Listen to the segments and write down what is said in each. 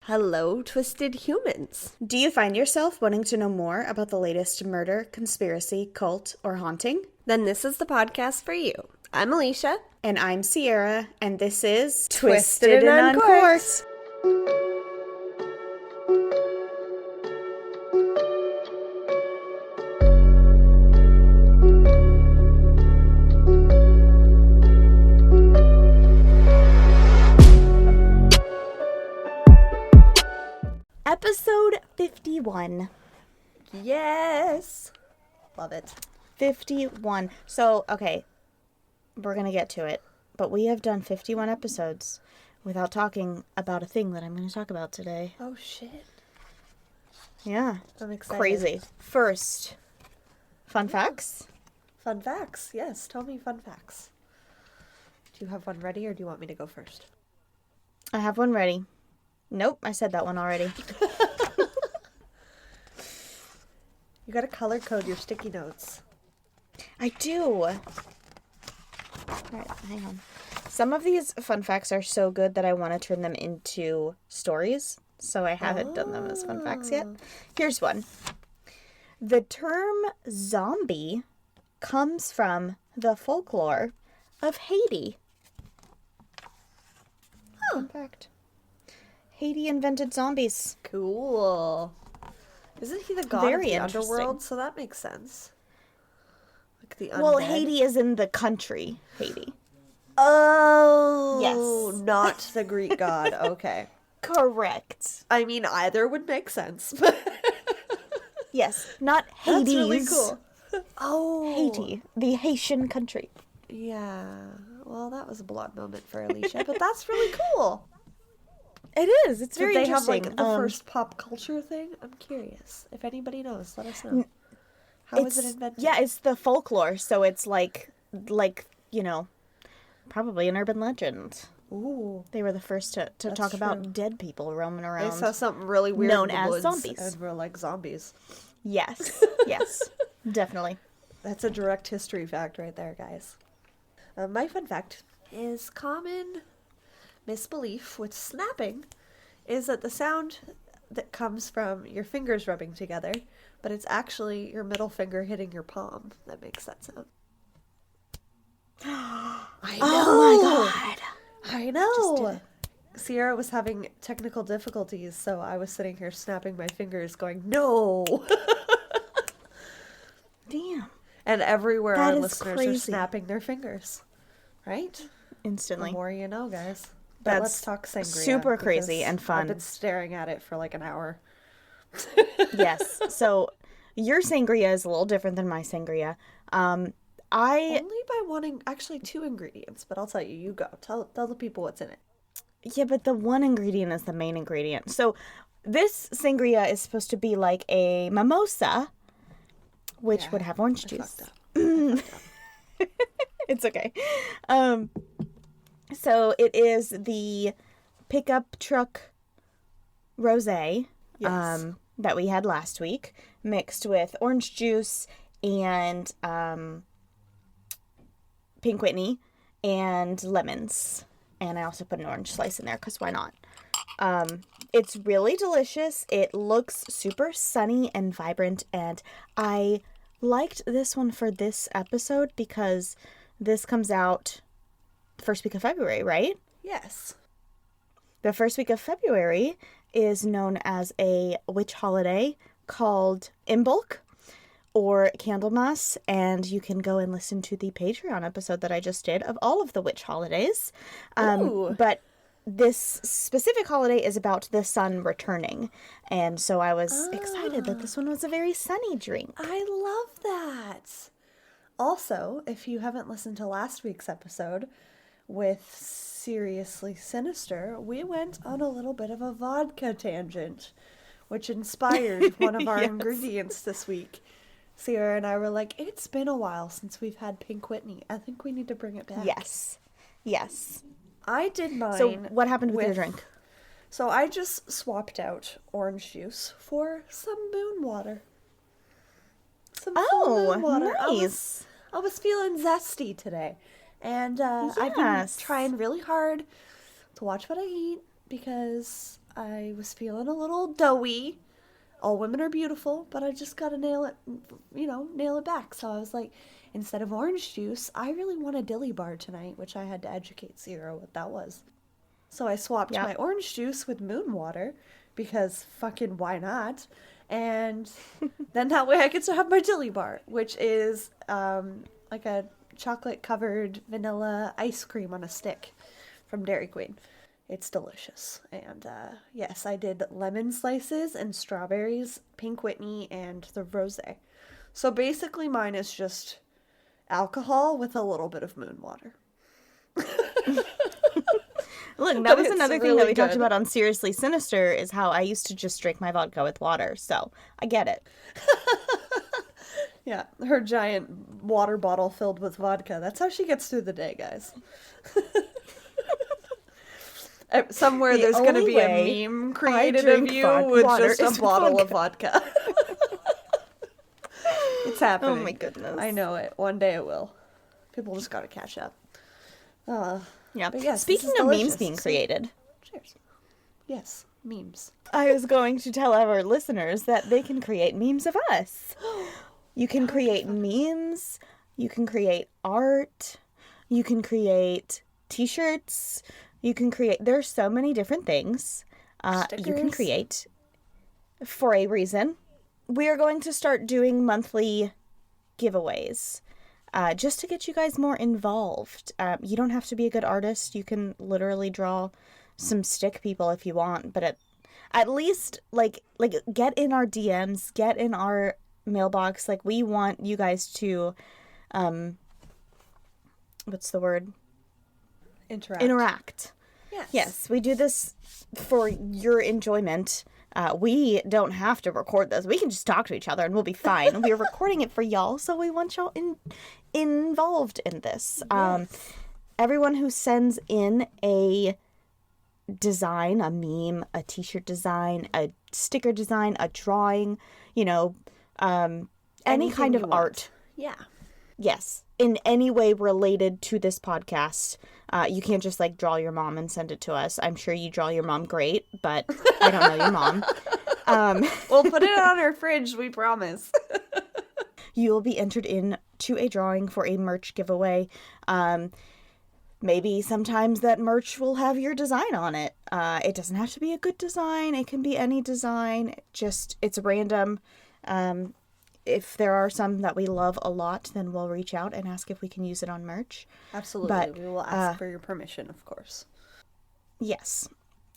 Hello, twisted humans. Do you find yourself wanting to know more about the latest murder, conspiracy, cult, or haunting? Then this is the podcast for you. I'm Alicia. And I'm Sierra, and this is Twisted and Uncorked. Episode 51. Yes. Love it. 51. So, okay, we're going to get to it. But we have done 51 episodes without talking about a thing that I'm going to talk about today. Oh, shit. Yeah. I'm excited. Crazy. First, fun facts? Fun facts. Yes, tell me fun facts. Do you have one ready or do you want me to go first? I have one ready. Nope, I said that one already. You gotta color code your sticky notes. I do. Alright, hang on. Some of these fun facts are so good that I want to turn them into stories, so I haven't done them as fun facts yet. Here's one. The term zombie comes from the folklore of Haiti. Fun fact. Haiti invented zombies. Cool. Isn't he the god Very of the interesting. underworld? So that makes sense. Like the undead. Well, Haiti is in the country, Haiti. Oh. Yes. Not the Greek god. Okay. Correct. I mean, either would make sense. Yes, not Hades. That's really cool. Oh. Haiti, the Haitian country. Yeah. Well, that was a blood moment for Alicia, but that's really cool. It is. It's very Did they have interesting. like the first pop culture thing? I'm curious. If anybody knows, let us know. How was it invented? Yeah, it's the folklore, so it's like you know, probably an urban legend. Ooh. They were the first to talk true. about dead people roaming around. They saw something really weird known in the as woods zombies. and were like zombies. Yes, yes, definitely. That's a direct history fact right there, guys. My fun fact is common misbelief with snapping is that the sound that comes from your fingers rubbing together, but it's actually your middle finger hitting your palm that makes that sound. I know. Oh my god. I know. Sierra was having technical difficulties, so I was sitting here snapping my fingers going, no. Damn. And everywhere That our is listeners crazy. are snapping their fingers. Right? Instantly. The more you know, guys. But That's let's talk sangria. super crazy because and fun. I've been staring at it for like an hour. Yes. So your sangria is a little different than my sangria. Only by wanting actually 2 ingredients, but I'll tell you, you go. Tell the people what's in it. Yeah, but the one ingredient is the main ingredient. So this sangria is supposed to be like a mimosa, which would have orange juice. It's okay. So it is the pickup truck rosé that we had last week, mixed with orange juice and Pink Whitney and lemons. And I also put an orange slice in there because why not? It's really delicious. It looks super sunny and vibrant. And I liked this one for this episode because this comes out the first week of February, right? Yes. The first week of February is known as a witch holiday called Imbolc or Candlemas, and you can go and listen to the Patreon episode that I just did of all of the witch holidays. But this specific holiday is about the sun returning, and so I was excited that this one was a very sunny drink. I love that. Also, if you haven't listened to last week's episode with Seriously Sinister, we went on a little bit of a vodka tangent, which inspired one of our ingredients this week. Sierra and I were like, it's been a while since we've had Pink Whitney. I think we need to bring it back. Yes. I did mine. So what happened with your drink? So I just swapped out orange juice for some moon water. Some full moon water. Nice. I was feeling zesty today. And I've been trying really hard to watch what I eat because I was feeling a little doughy. All women are beautiful, but I just gotta nail it back. So I was like, instead of orange juice, I really want a dilly bar tonight, which I had to educate Zero what that was. So I swapped Yep. my orange juice with moon water, because fucking why not? And then that way I get to have my dilly bar, which is like a chocolate covered vanilla ice cream on a stick from Dairy Queen. It's delicious. And yes, I did lemon slices and strawberries, Pink Whitney, and the rosé. So basically mine is just alcohol with a little bit of moon water. Look, that But was it's another thing really that we talked good. about on Seriously Sinister, is how I used to just drink my vodka with water. So I get it. Yeah, her giant water bottle filled with vodka. That's how she gets through the day, guys. Somewhere The there's going to only be way a meme created I of drink you with water just is a bottle vodka. of vodka. It's happening. Oh my goodness. I know it. One day it will. People just got to catch up. Yeah. But yes, Speaking this is of memes delicious. being created, Cheers. Yes, memes. I was going to tell our listeners that they can create memes of us. You can create memes, you can create art, you can create t-shirts, you can create, there's so many different things you can Stickers. create for a reason. We are going to start doing monthly giveaways. Just to get you guys more involved. You don't have to be a good artist. You can literally draw some stick people if you want, but at least like get in our DMs, get in our mailbox. Like, we want you guys to what's the word? Interact. Yes, we do this for your enjoyment. We don't have to record this. We can just talk to each other and we'll be fine. We're recording it for y'all, so we want y'all involved in this. Yes. Everyone who sends in a design, a meme, a t-shirt design, a sticker design, a drawing, any Anything kind you of want. art. Yeah. Yes, in any way related to this podcast. You can't just draw your mom and send it to us. I'm sure you draw your mom great, but I don't know your mom. We'll put it on our fridge, we promise. You will be entered into a drawing for a merch giveaway. Maybe sometimes that merch will have your design on it. It doesn't have to be a good design. It can be any design. Just, it's random. If there are some that we love a lot, then we'll reach out and ask if we can use it on merch. Absolutely. But, we will ask for your permission, of course. Yes.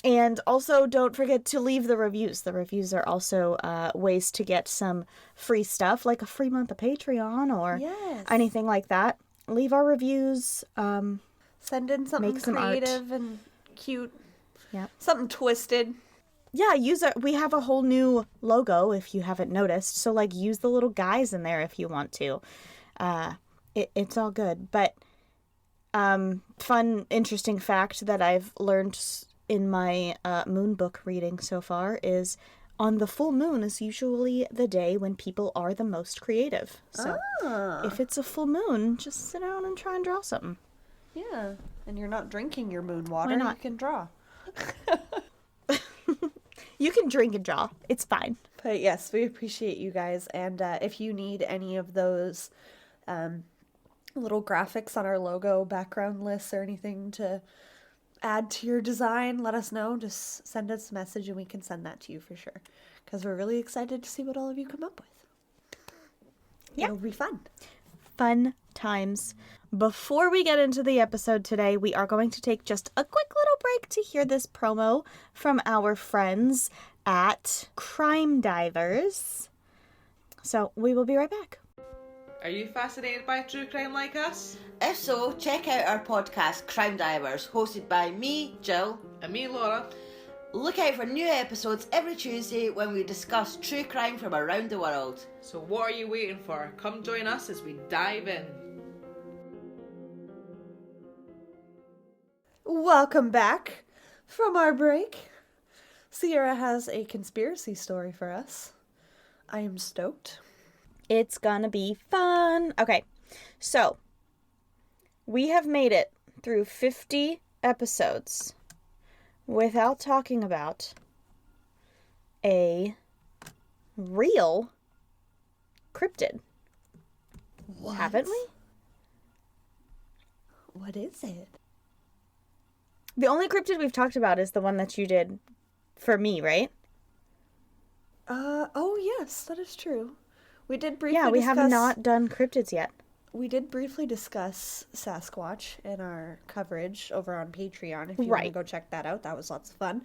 And also, don't forget to leave the reviews. The reviews are also ways to get some free stuff, like a free month of Patreon or Yes. anything like that. Leave our reviews. Send in something Make some art. creative and cute. Yep. Something twisted. Yeah, we have a whole new logo, if you haven't noticed. So, use the little guys in there if you want to. It's all good. But fun, interesting fact that I've learned in my moon book reading so far is on the full moon is usually the day when people are the most creative. So if it's a full moon, just sit down and try and draw something. Yeah. And you're not drinking your moon water. not? You can draw. You can drink and draw. It's fine. But yes, we appreciate you guys. And if you need any of those little graphics on our logo, background lists, or anything to add to your design, let us know. Just send us a message and we can send that to you for sure. Because we're really excited to see what all of you come up with. Yeah. It'll be fun. Fun times. Before we get into the episode today, we are going to take just a quick little break to hear this promo from our friends at Crime Divers. So we will be right back. Are you fascinated by true crime like us? If so, check out our podcast, Crime Divers, hosted by me, Jill. And me, Laura. Look out for new episodes every Tuesday when we discuss true crime from around the world. So what are you waiting for? Come join us as we dive in. Welcome back from our break. Sierra has a conspiracy story for us. I am stoked. It's gonna be fun. Okay, so we have made it through 50 episodes without talking about real cryptid. What? Haven't we? What is it? The only cryptid we've talked about is the one that you did for me, right? Oh yes, that is true. We did briefly Yeah, we discuss, have not done cryptids yet. We did briefly discuss Sasquatch in our coverage over on Patreon. If you want to Right. go check that out, that was lots of fun.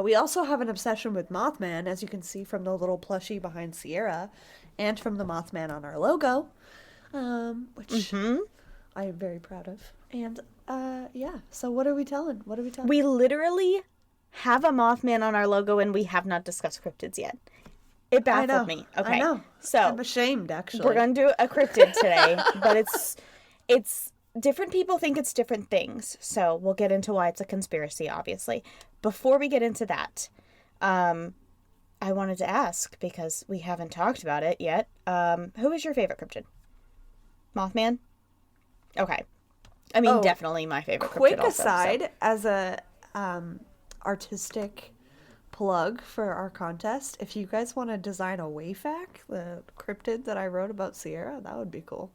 We also have an obsession with Mothman, as you can see from the little plushie behind Sierra, and from the Mothman on our logo, which I am very proud of. And yeah, so what are we telling? What are we telling? We literally have a Mothman on our logo and we have not discussed cryptids yet. It I know. baffled me. Okay. I know. So I'm ashamed, actually. we're gonna do a cryptid today, but it's different people think it's different things. So we'll get into why it's a conspiracy, obviously. Before we get into that, I wanted to ask, because we haven't talked about it yet, who is your favorite cryptid? Mothman? Okay. I mean, definitely my favorite Quick cryptid also, aside, as a artistic plug for our contest, if you guys want to design a WAFAC, the cryptid that I wrote about Sierra, that would be cool.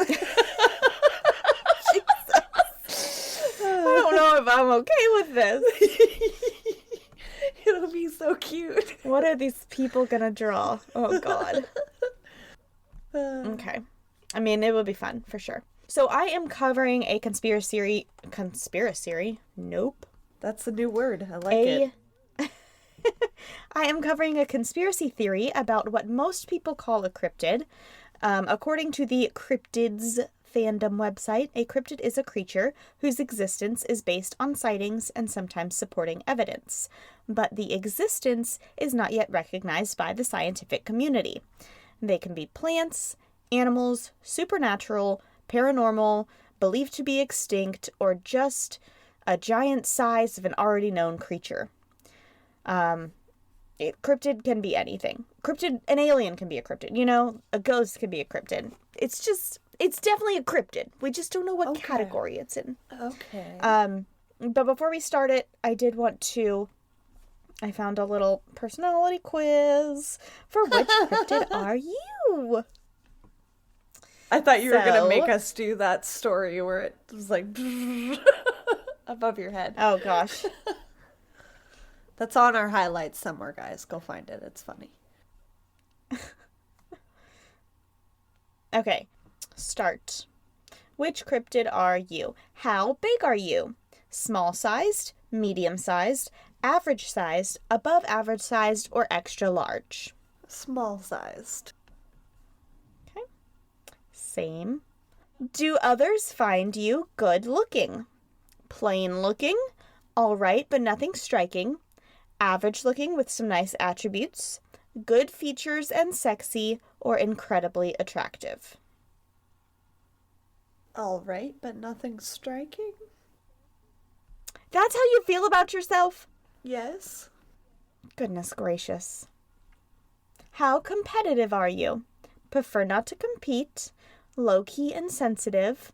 I don't know if I'm okay with this. It'll be so cute. What are these people gonna draw? Oh, God. Okay. I mean, it will be fun, for sure. So I am covering a conspiracy? Nope. That's a new word. I like it. I am covering a conspiracy theory about what most people call a cryptid. According to the Cryptids fandom website, a cryptid is a creature whose existence is based on sightings and sometimes supporting evidence, but the existence is not yet recognized by the scientific community. They can be plants, animals, supernatural, paranormal, believed to be extinct, or just a giant size of an already known creature. Cryptid can be anything. An alien can be a cryptid. You know, a ghost can be a cryptid. It's definitely a cryptid. We just don't know what category it's in. Okay. But before we start it, I found a little personality quiz for which cryptid are you? I thought you were going to make us do that story where it was like above your head. Oh, gosh. That's on our highlights somewhere, guys. Go find it. It's funny. Okay. Start. Which cryptid are you? How big are you? Small-sized, medium-sized, average-sized, above average-sized, or extra large? Small-sized. Okay. Same. Do others find you good-looking? Plain-looking, all right but nothing striking, average-looking with some nice attributes, good features and sexy, or incredibly attractive? All right, but nothing striking? That's how you feel about yourself? Yes. Goodness gracious. How competitive are you? Prefer not to compete, low-key and sensitive,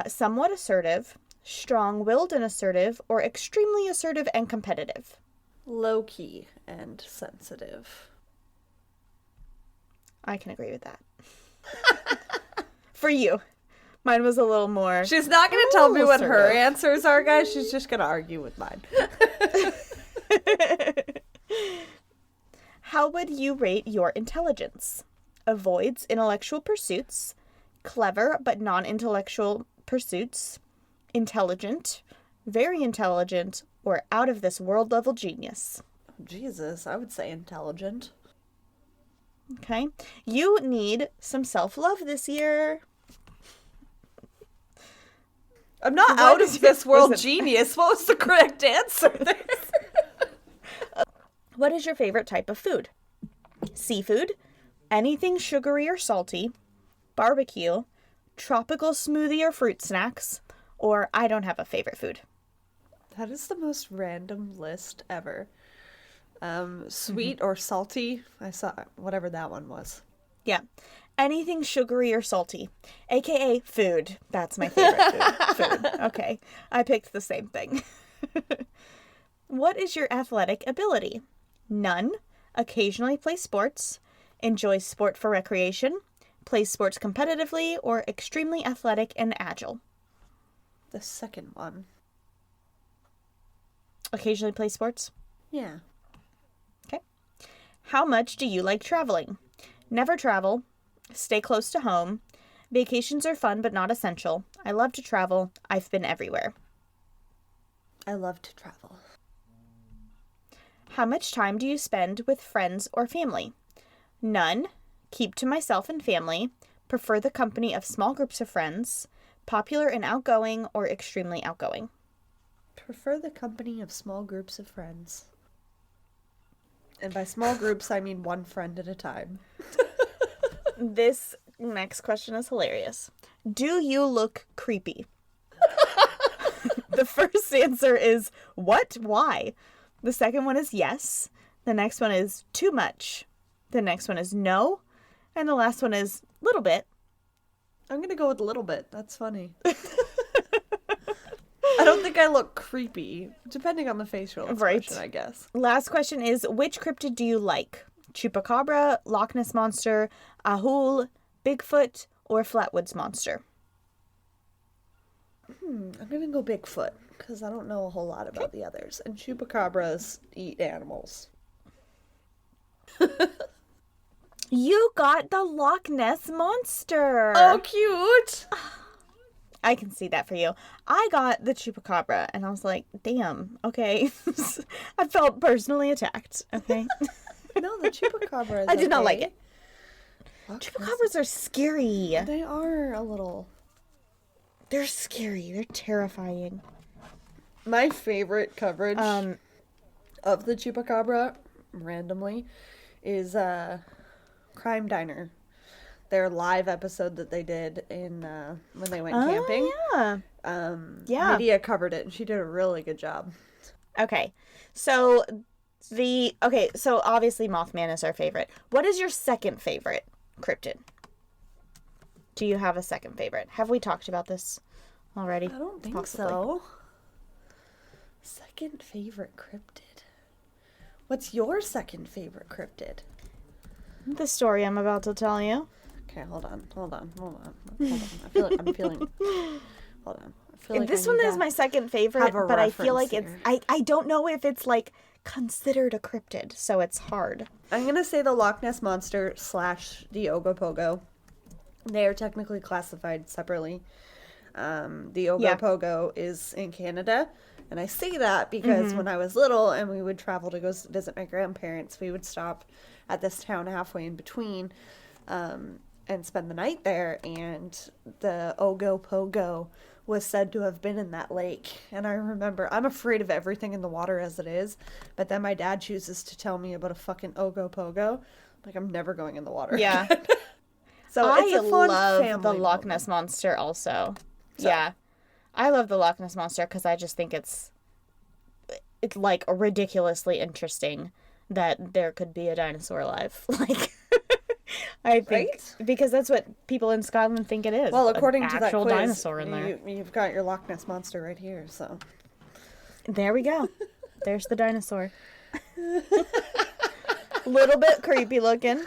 somewhat assertive, strong-willed and assertive, or extremely assertive and competitive? Low-key and sensitive. I can agree with that. For you. Mine was a little more... She's not going to tell me what her assertive. answers are, guys. She's just going to argue with mine. How would you rate your intelligence? Avoids intellectual pursuits, clever but non-intellectual pursuits, intelligent, very intelligent, or out of this world level genius? Jesus, I would say intelligent. Okay. You need some self-love this year. I'm not out of this world genius. What was the correct answer there? What is your favorite type of food? Seafood, anything sugary or salty, barbecue, tropical smoothie or fruit snacks, or I don't have a favorite food. That is the most random list ever. Sweet or salty? I saw whatever that one was. Yeah. Anything sugary or salty, aka food. That's my favorite food. Okay. I picked the same thing. What is your athletic ability? None, occasionally play sports, enjoys sport for recreation, plays sports competitively, or extremely athletic and agile. The second one. Occasionally play sports? Yeah. Okay. How much do you like traveling? Never travel. Stay close to home. Vacations are fun but not essential. I love to travel. I've been everywhere. I love to travel. How much time do you spend with friends or family? None. Keep to myself and family. Prefer the company of small groups of friends. Popular and outgoing or extremely outgoing. Prefer the company of small groups of friends. And by small groups, I mean one friend at a time. This next question is hilarious. Do you look creepy? The first answer is what? Why? The second one is yes. The next one is too much. The next one is no. And the last one is little bit. I'm going to go with a little bit. That's funny. I don't think I look creepy, depending on the facial expression, I guess. Last question is, which cryptid do you like? Chupacabra, Loch Ness Monster, Ahul, Bigfoot, or Flatwoods Monster? I'm going to go Bigfoot, because I don't know a whole lot about the others. And chupacabras eat animals. You got the Loch Ness Monster. Oh, cute! I can see that for you. I got the chupacabra, and I was like, damn, okay. I felt personally attacked, okay? No, the chupacabra is I did not like okay. it. Chupacabras are scary. They are a little... They're scary. They're terrifying. My favorite coverage of the chupacabra, randomly, is Crime Diner. Their live episode that they did in when they went camping. Yeah. Yeah. Lydia covered it, and she did a really good job. Okay. So obviously Mothman is our favorite. What is your second favorite cryptid? Do you have a second favorite? Have we talked about this already? I don't think Possibly. so. Second favorite cryptid. What's your second favorite cryptid? The story I'm about to tell you. Okay, hold on. Hold on. I'm feeling. Hold on. I feel like This I one need is to my second favorite, have a but I feel like reference it's I don't know if it's like considered a cryptid, so it's hard. I'm gonna say the Loch Ness Monster / the Ogopogo. They are technically classified separately. The Ogopogo is in Canada, and I say that because when I was little and we would travel to go visit my grandparents, we would stop at this town halfway in between and spend the night there, and the Ogopogo was said to have been in that lake. And I remember, I'm afraid of everything in the water as it is, but then my dad chooses to tell me about a fucking Ogopogo. Like, I'm never going in the water. Yeah. So it's a fun love family the Loch moment. Ness Monster also. So- Yeah. I love the Loch Ness Monster because I just think it's like ridiculously interesting that there could be a dinosaur alive. Like, I think because that's what people in Scotland think it is. Well, an according to that actual quiz, dinosaur in there. you've got your Loch Ness Monster right here, so. There we go. There's the dinosaur. Little bit creepy looking.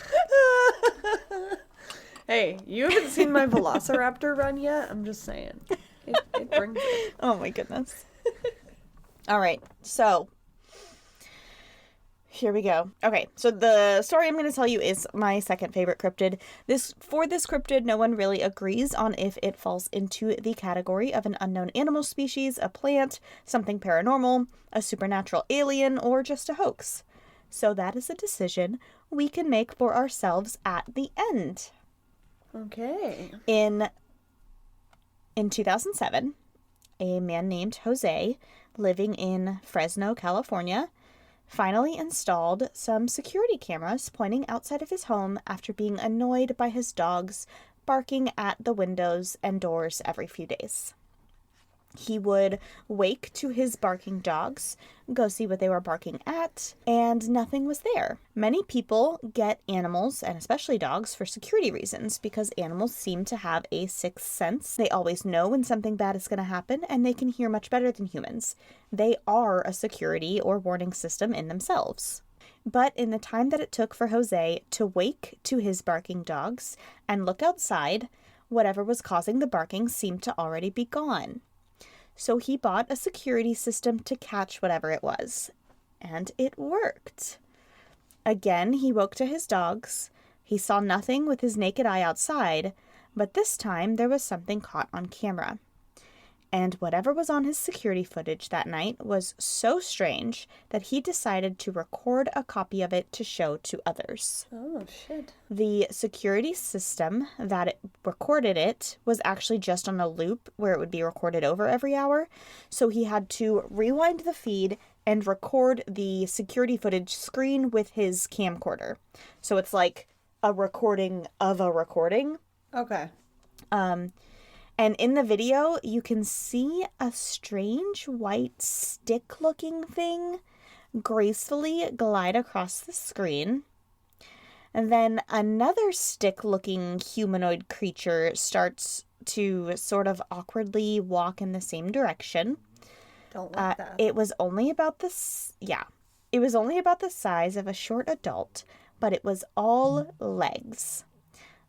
Hey, you haven't seen my Velociraptor run yet? I'm just saying. It brings it. Oh my goodness. All right, so here we go. Okay, so the story I'm going to tell you is my second favorite cryptid. For this cryptid, no one really agrees on if it falls into the category of an unknown animal species, a plant, something paranormal, a supernatural alien, or just a hoax. So that is a decision we can make for ourselves at the end. Okay. In 2007, a man named Jose, living in Fresno, California, finally installed some security cameras pointing outside of his home after being annoyed by his dogs barking at the windows and doors every few days. He would wake to his barking dogs, go see what they were barking at, and nothing was there. Many people get animals, and especially dogs, for security reasons because animals seem to have a sixth sense. They always know when something bad is going to happen, and they can hear much better than humans. They are a security or warning system in themselves. But in the time that it took for Jose to wake to his barking dogs and look outside, whatever was causing the barking seemed to already be gone. So he bought a security system to catch whatever it was. And it worked. Again, he woke to his dogs. He saw nothing with his naked eye outside, but this time there was something caught on camera. And whatever was on his security footage that night was so strange that he decided to record a copy of it to show to others. Oh, shit. The security system that recorded it was actually just on a loop where it would be recorded over every hour. So he had to rewind the feed and record the security footage screen with his camcorder. So it's like a recording of a recording. Okay. And in the video, you can see a strange white stick-looking thing gracefully glide across the screen. And then another stick-looking humanoid creature starts to sort of awkwardly walk in the same direction. Don't like that. It was only about the size of a short adult, but it was all legs.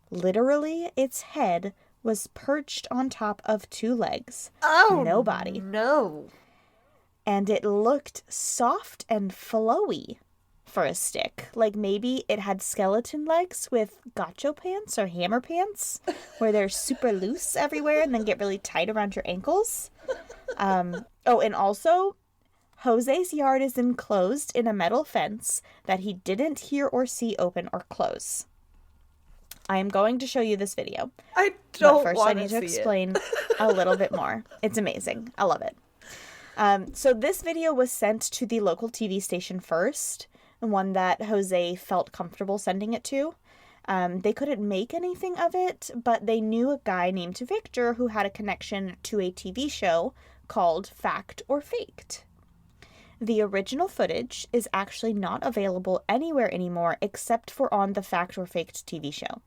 Literally, its head was perched on top of 2 legs. Oh, no body. No. And it looked soft and flowy for a stick. Like maybe it had skeleton legs with gacho pants or hammer pants, where they're super loose everywhere and then get really tight around your ankles. And also, Jose's yard is enclosed in a metal fence that he didn't hear or see open or close. I am going to show you this video. I don't But first, I need to explain a little bit more. It's amazing. I love it. So this video was sent to the local TV station first, one that Jose felt comfortable sending it to. They couldn't make anything of it, but they knew a guy named Victor who had a connection to a TV show called Fact or Faked. The original footage is actually not available anywhere anymore except for on the Fact or Faked TV show.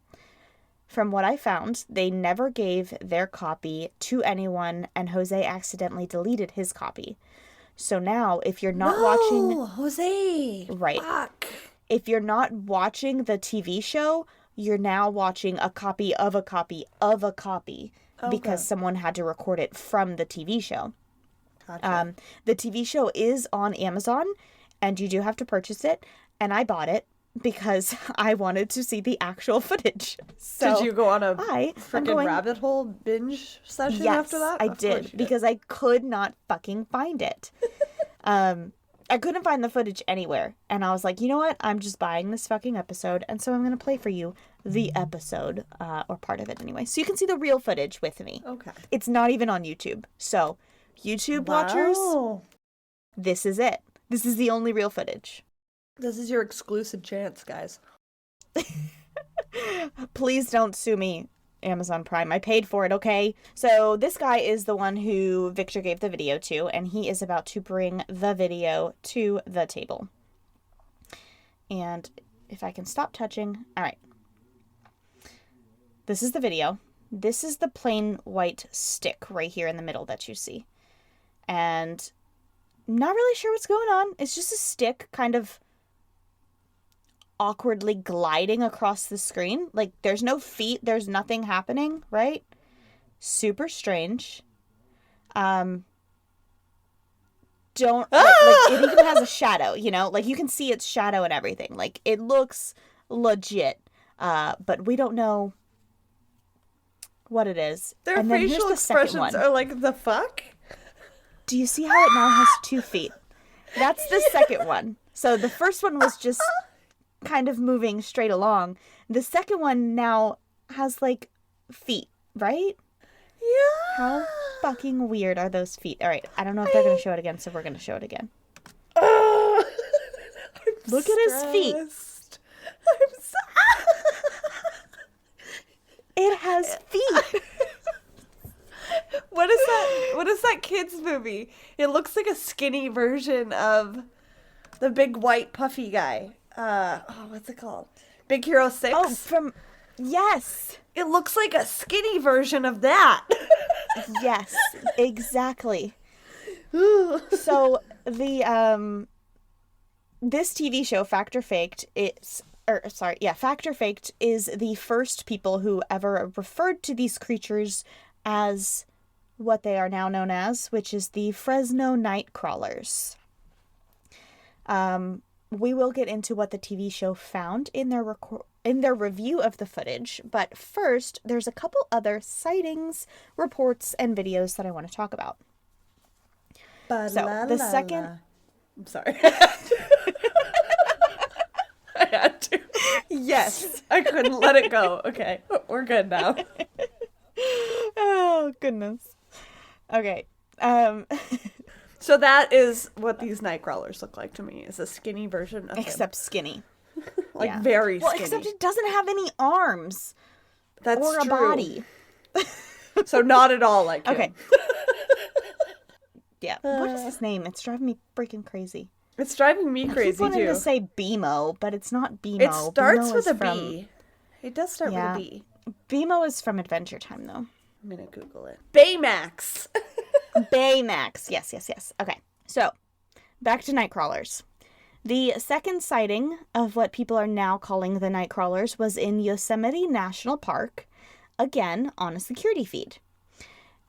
From what I found, they never gave their copy to anyone, and Jose accidentally deleted his copy. So now, if you're not watching... Jose! Right. Fuck. If you're not watching the TV show, you're now watching a copy of a copy of a copy because someone had to record it from the TV show. Gotcha. The TV show is on Amazon, and you do have to purchase it, and I bought it because I wanted to see the actual footage. So did you go on a I'm freaking going- rabbit hole binge session Yes, after that? I Of course you did, because I could not fucking find it. I couldn't find the footage anywhere, and I was like, you know what? I'm just buying this fucking episode, and so I'm going to play for you the episode, or part of it anyway, so you can see the real footage with me. Okay. It's not even on YouTube, so YouTube watchers, Wow. this is it. This is the only real footage. This is your exclusive chance, guys. Please don't sue me, Amazon Prime. I paid for it, okay? So this guy is the one who Victor gave the video to, and he is about to bring the video to the table. And if I can stop touching. All right. This is the video. This is the plain white stick right here in the middle that you see. And I'm not really sure what's going on. It's just a stick kind of awkwardly gliding across the screen. Like, there's no feet, there's nothing happening, right? Super strange. It even has a shadow, you know? Like, you can see its shadow and everything. Like, it looks legit. But we don't know what it is. Their And then here's facial the second expressions one. are like, the fuck? Do you see how it now has 2 feet? That's the second one. So the first one was just kind of moving straight along. The second one now has, like, feet, right? Yeah. How fucking weird are those feet? All right, I don't know if they're going to show it again, so we're going to show it again. Look at his feet. Stressed. It has feet. What is that? What is that kids movie? It looks like a skinny version of the big white puffy guy. What's it called? Big Hero 6? Oh, yes. It looks like a skinny version of that. Yes, exactly. So the this TV show, Factor Faked, Factor Faked is the first people who ever referred to these creatures as what they are now known as, which is the Fresno night crawlers. We will get into what the TV show found in their review of the footage, but first, there's a couple other sightings, reports, and videos that I want to talk about. So, the second... I'm sorry. I had to. Yes. I couldn't let it go. Okay, we're good now. Oh, goodness. Okay. So that is what these night crawlers look like to me, is a skinny version of Except skinny. like yeah. very Well, skinny. except it doesn't have any arms. That's or a true. body. So not at all like him. Okay. Yeah. What is his name? It's driving me freaking crazy. It's driving me I keep crazy wanting too. to say BMO, but it's not BMO. It starts BMO with is a B. It does start Yeah. with a B. BMO is from Adventure Time, though. I'm gonna Google it. Baymax. Baymax. Yes. Okay. So, back to Nightcrawlers. The second sighting of what people are now calling the Nightcrawlers was in Yosemite National Park, again on a security feed.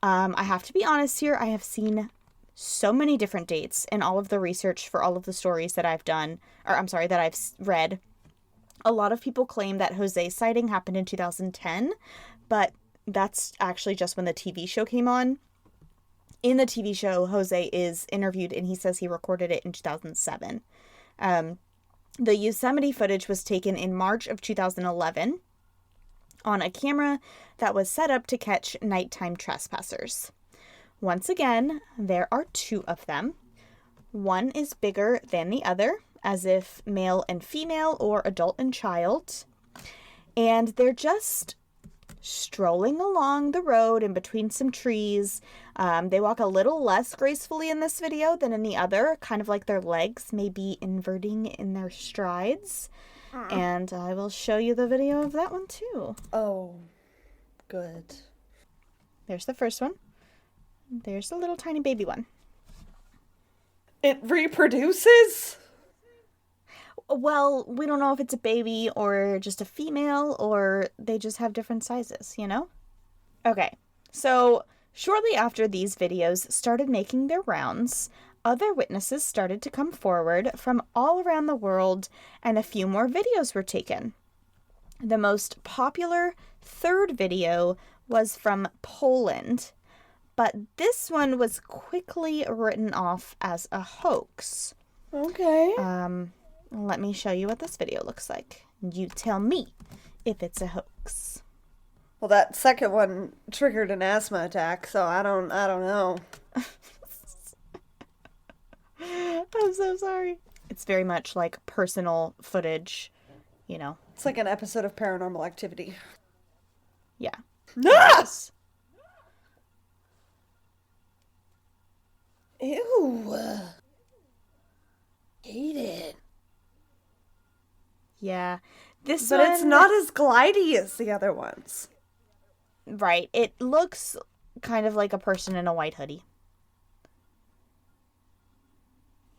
I have to be honest here, I have seen so many different dates in all of the research for all of the stories that I've done, that I've read. A lot of people claim that Jose's sighting happened in 2010, but that's actually just when the TV show came on. In the TV show, Jose is interviewed and he says he recorded it in 2007. The Yosemite footage was taken in March of 2011 on a camera that was set up to catch nighttime trespassers. Once again, there are two of them. One is bigger than the other, as if male and female or adult and child. And they're just strolling along the road in between some trees. They walk a little less gracefully in this video than in the other, kind of like their legs may be inverting in their strides. And I will show you the video of that one too. Oh, good. There's the first one. There's the little tiny baby one. It reproduces? Well, we don't know if it's a baby or just a female or they just have different sizes, you know? Okay, so shortly after these videos started making their rounds, other witnesses started to come forward from all around the world and a few more videos were taken. The most popular third video was from Poland, but this one was quickly written off as a hoax. Okay. Let me show you what this video looks like. You tell me if it's a hoax. Well, that second one triggered an asthma attack, so I don't know. I'm so sorry. It's very much like personal footage, you know. It's like an episode of Paranormal Activity. Yeah. Yes! Ew. Hate it. Yeah. This But one... it's not as glidey as the other ones. Right. It looks kind of like a person in a white hoodie.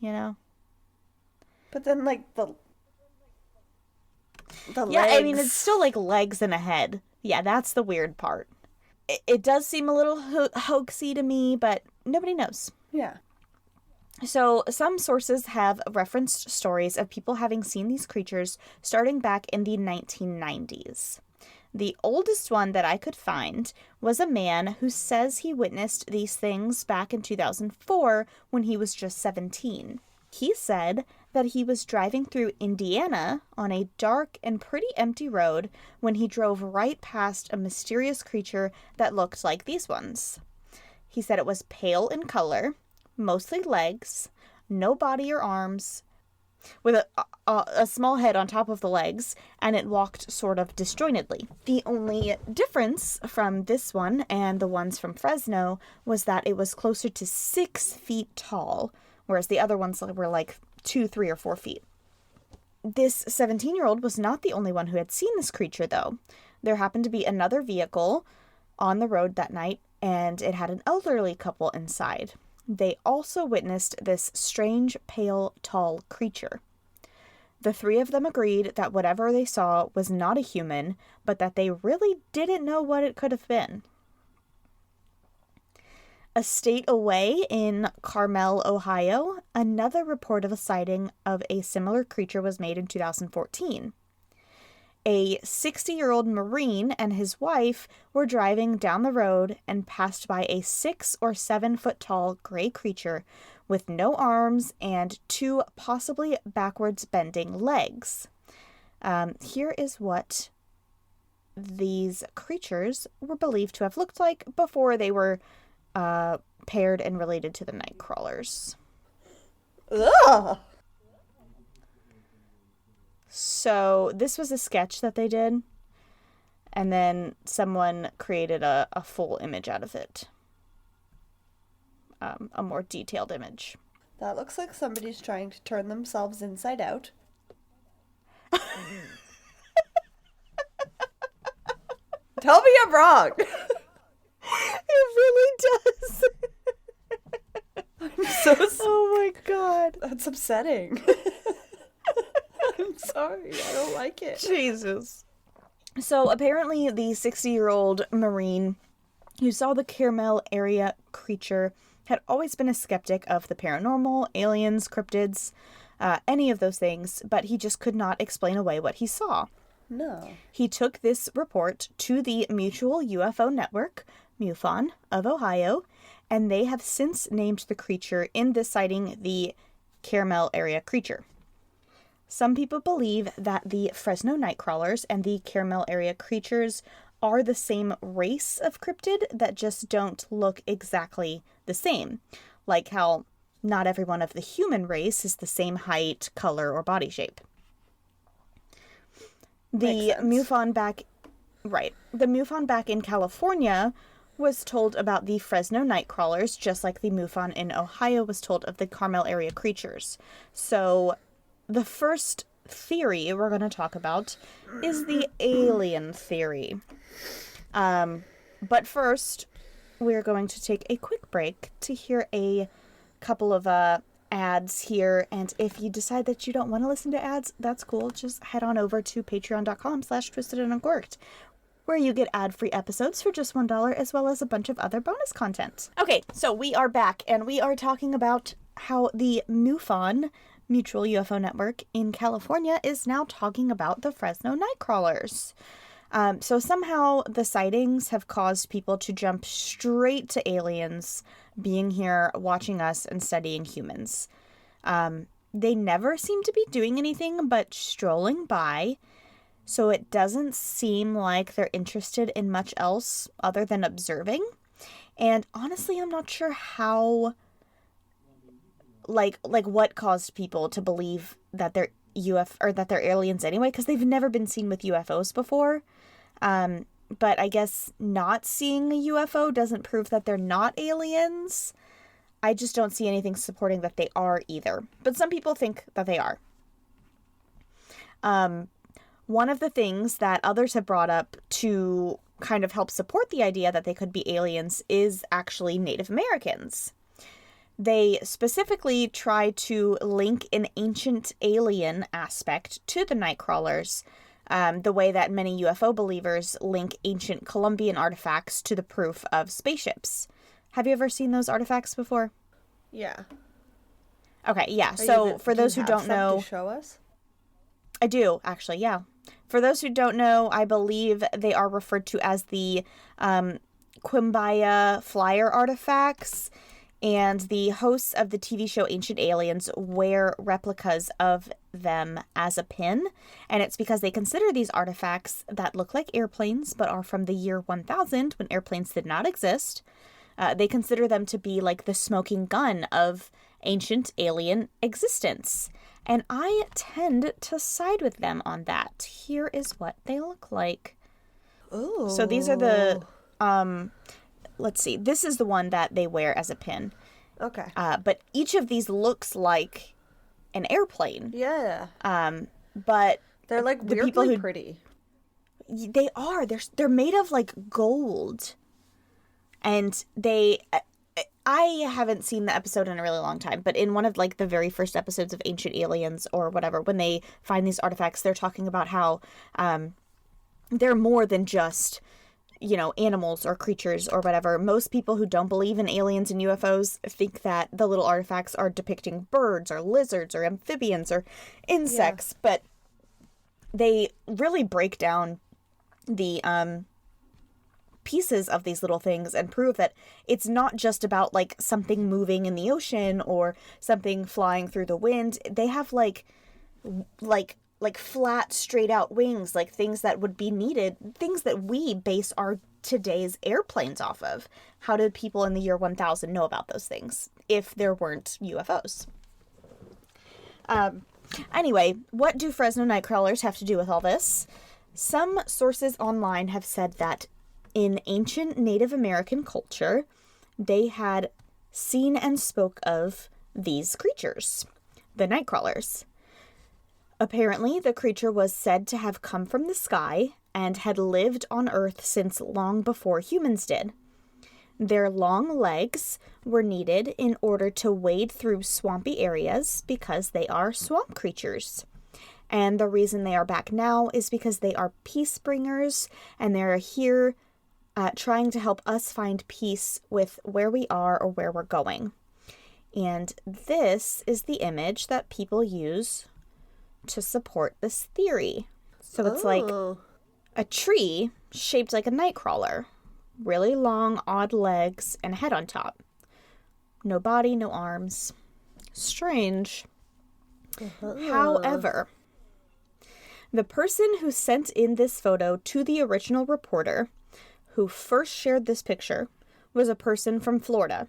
You know? But then, like, the Yeah, legs. I mean, it's still like legs and a head. Yeah, that's the weird part. It does seem a little hoaxy to me, but nobody knows. Yeah. So, some sources have referenced stories of people having seen these creatures starting back in the 1990s. The oldest one that I could find was a man who says he witnessed these things back in 2004 when he was just 17. He said that he was driving through Indiana on a dark and pretty empty road when he drove right past a mysterious creature that looked like these ones. He said it was pale in color, mostly legs, no body or arms, with a small head on top of the legs, and it walked sort of disjointedly. The only difference from this one and the ones from Fresno was that it was closer to 6 feet tall, whereas the other ones were like 2, 3, or 4 feet. This 17-year-old was not the only one who had seen this creature, though. There happened to be another vehicle on the road that night, and it had an elderly couple inside. They also witnessed this strange, pale, tall creature. The three of them agreed that whatever they saw was not a human, but that they really didn't know what it could have been. A state away in Carmel, Ohio, another report of a sighting of a similar creature was made in 2014. A 60-year-old Marine and his wife were driving down the road and passed by a 6 or 7 foot tall gray creature with no arms and 2 possibly backwards bending legs. Here is what these creatures were believed to have looked like before they were paired and related to the night crawlers. Ugh! So this was a sketch that they did, and then someone created a full image out of it. A more detailed image. That looks like somebody's trying to turn themselves inside out. Tell me I'm wrong. It really does. I'm so Oh my god. That's upsetting. I'm sorry. I don't like it. Jesus. So apparently the 60-year-old Marine who saw the Carmel area creature had always been a skeptic of the paranormal, aliens, cryptids, any of those things, but he just could not explain away what he saw. No. He took this report to the Mutual UFO Network, MUFON, of Ohio, and they have since named the creature in this sighting the Carmel area creature. Some people believe that the Fresno Nightcrawlers and the Carmel area creatures are the same race of cryptid that just don't look exactly the same, like how not everyone of the human race is the same height, color, or body shape. The MUFON back in California was told about the Fresno Nightcrawlers, just like the MUFON in Ohio was told of the Carmel area creatures. So the first theory we're going to talk about is the alien theory. But first, we're going to take a quick break to hear a couple of ads here. And if you decide that you don't want to listen to ads, that's cool. Just head on over to patreon.com/twistedanduncorked, where you get ad-free episodes for just $1, as well as a bunch of other bonus content. Okay, so we are back, and we are talking about how the MUFON, Mutual UFO Network, in California is now talking about the Fresno Nightcrawlers. So somehow the sightings have caused people to jump straight to aliens being here, watching us, and studying humans. They never seem to be doing anything but strolling by, so it doesn't seem like they're interested in much else other than observing. And honestly, I'm not sure how, like what caused people to believe that they're that they're aliens anyway, because they've never been seen with UFOs before. But I guess not seeing a UFO doesn't prove that they're not aliens. I just don't see anything supporting that they are either. But some people think that they are. One of the things that others have brought up to kind of help support the idea that they could be aliens is actually Native Americans. They specifically try to link an ancient alien aspect to the Nightcrawlers, the way that many UFO believers link ancient Columbian artifacts to the proof of spaceships. Have you ever seen those artifacts before? Yeah. Okay, yeah. So for those who don't know, to show us? I do actually. Yeah. For those who don't know, I believe they are referred to as the Quimbaya flyer artifacts. And the hosts of the TV show Ancient Aliens wear replicas of them as a pin. And it's because they consider these artifacts that look like airplanes, but are from the year 1000, when airplanes did not exist. They consider them to be like the smoking gun of ancient alien existence. And I tend to side with them on that. Here is what they look like. Ooh. So these are the... let's see. This is the one that they wear as a pin. Okay. But each of these looks like an airplane. Yeah. But They're like the people weirdly who pretty. they are. They're made of like gold, and they I haven't seen the episode in a really long time, but in one of like the very first episodes of Ancient Aliens or whatever, when they find these artifacts, they're talking about how they're more than just, you know, animals or creatures or whatever. Most people who don't believe in aliens and UFOs think that the little artifacts are depicting birds or lizards or amphibians or insects, but they really break down the pieces of these little things and prove that it's not just about like something moving in the ocean or something flying through the wind. They have like flat, straight out wings, like things that would be needed, things that we base our today's airplanes off of. How did people in the year 1000 know about those things if there weren't UFOs? Anyway, what do Fresno Nightcrawlers have to do with all this? Some sources online have said that in ancient Native American culture, they had seen and spoke of these creatures, the Nightcrawlers. Apparently, the creature was said to have come from the sky and had lived on Earth since long before humans did. Their long legs were needed in order to wade through swampy areas because they are swamp creatures. And the reason they are back now is because they are peace bringers, and they're here trying to help us find peace with where we are or where we're going. And this is the image that people use to support this theory. So it's like a tree shaped like a nightcrawler. Really long, odd legs and a head on top. No body, no arms. Strange. However, the person who sent in this photo to the original reporter, who first shared this picture, was a person from Florida,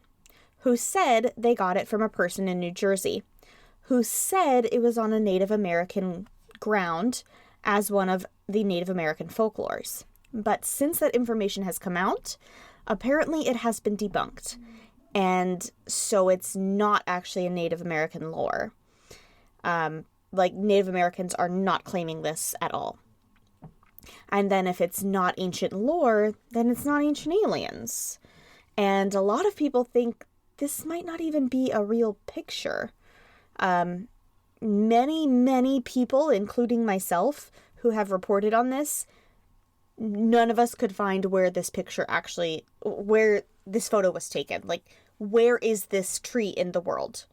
who said they got it from a person in New Jersey, who said it was on a Native American ground as one of the Native American folklores. But since that information has come out, apparently it has been debunked. And so it's not actually a Native American lore. Like, Native Americans are not claiming this at all. And then if it's not ancient lore, then it's not ancient aliens. And a lot of people think this might not even be a real picture. Many people, including myself, who have reported on this, none of us could find where this picture actually, where this photo was taken. Like, where is this tree in the world?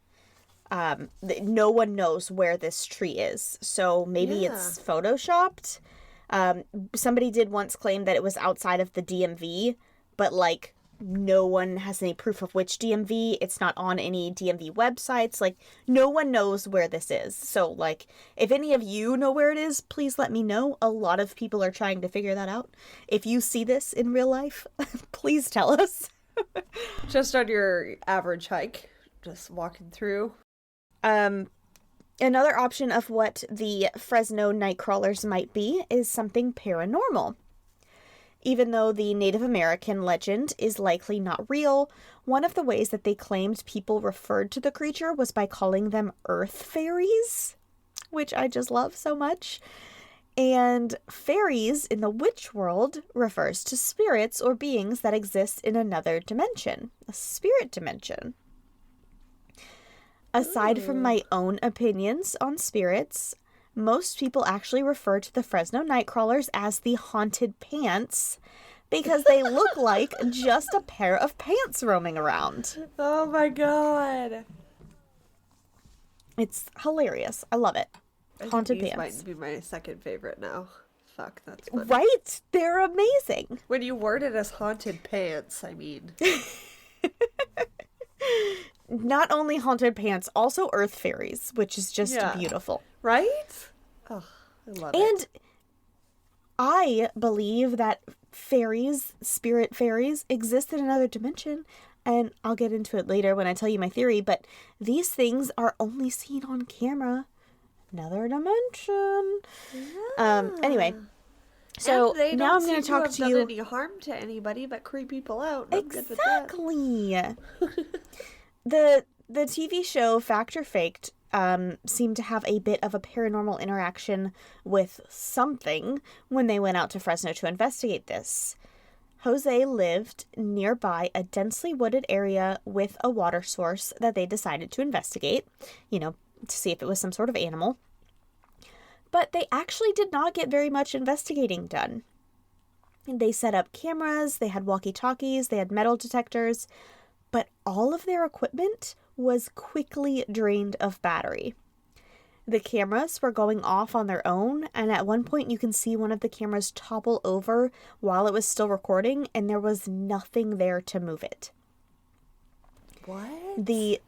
No one knows where this tree is. So maybe it's photoshopped. Somebody did once claim that it was outside of the DMV, but like no one has any proof of which DMV. It's not on any DMV websites. Like, no one knows where this is. So like, if any of you know where it is, please let me know. A lot of people are trying to figure that out. If you see this in real life, please tell us. Just on your average hike, just walking through. Another option of what the Fresno Nightcrawlers might be is something paranormal. Even though the Native American legend is likely not real, one of the ways that they claimed people referred to the creature was by calling them earth fairies, which I just love so much. And fairies in the witch world refers to spirits or beings that exist in another dimension, a spirit dimension. Aside from my own opinions on spirits, most people actually refer to the Fresno Nightcrawlers as the haunted pants because they look like just a pair of pants roaming around. Oh my god. It's hilarious. I love it. Haunted These pants. might be my second favorite now. Fuck, that's funny. Right? They're amazing. When you word it as haunted pants, I mean. Not only haunted pants, also earth fairies, which is just beautiful. Right? Oh, I love it. And I believe that fairies, spirit fairies, exist in another dimension. And I'll get into it later when I tell you my theory, but these things are only seen on camera. Another dimension. Yeah. Anyway. So and they now I'm going to talk to you. Done any harm to anybody but creep people out. Exactly. The TV show Fact or Faked seemed to have a bit of a paranormal interaction with something when they went out to Fresno to investigate this. Jose lived nearby a densely wooded area with a water source that they decided to investigate, to see if it was some sort of animal. But they actually did not get very much investigating done. They set up cameras, they had walkie-talkies, they had metal detectors, but all of their equipment was quickly drained of battery. The cameras were going off on their own, and at one point you can see one of the cameras topple over while it was still recording, and there was nothing there to move it. What? The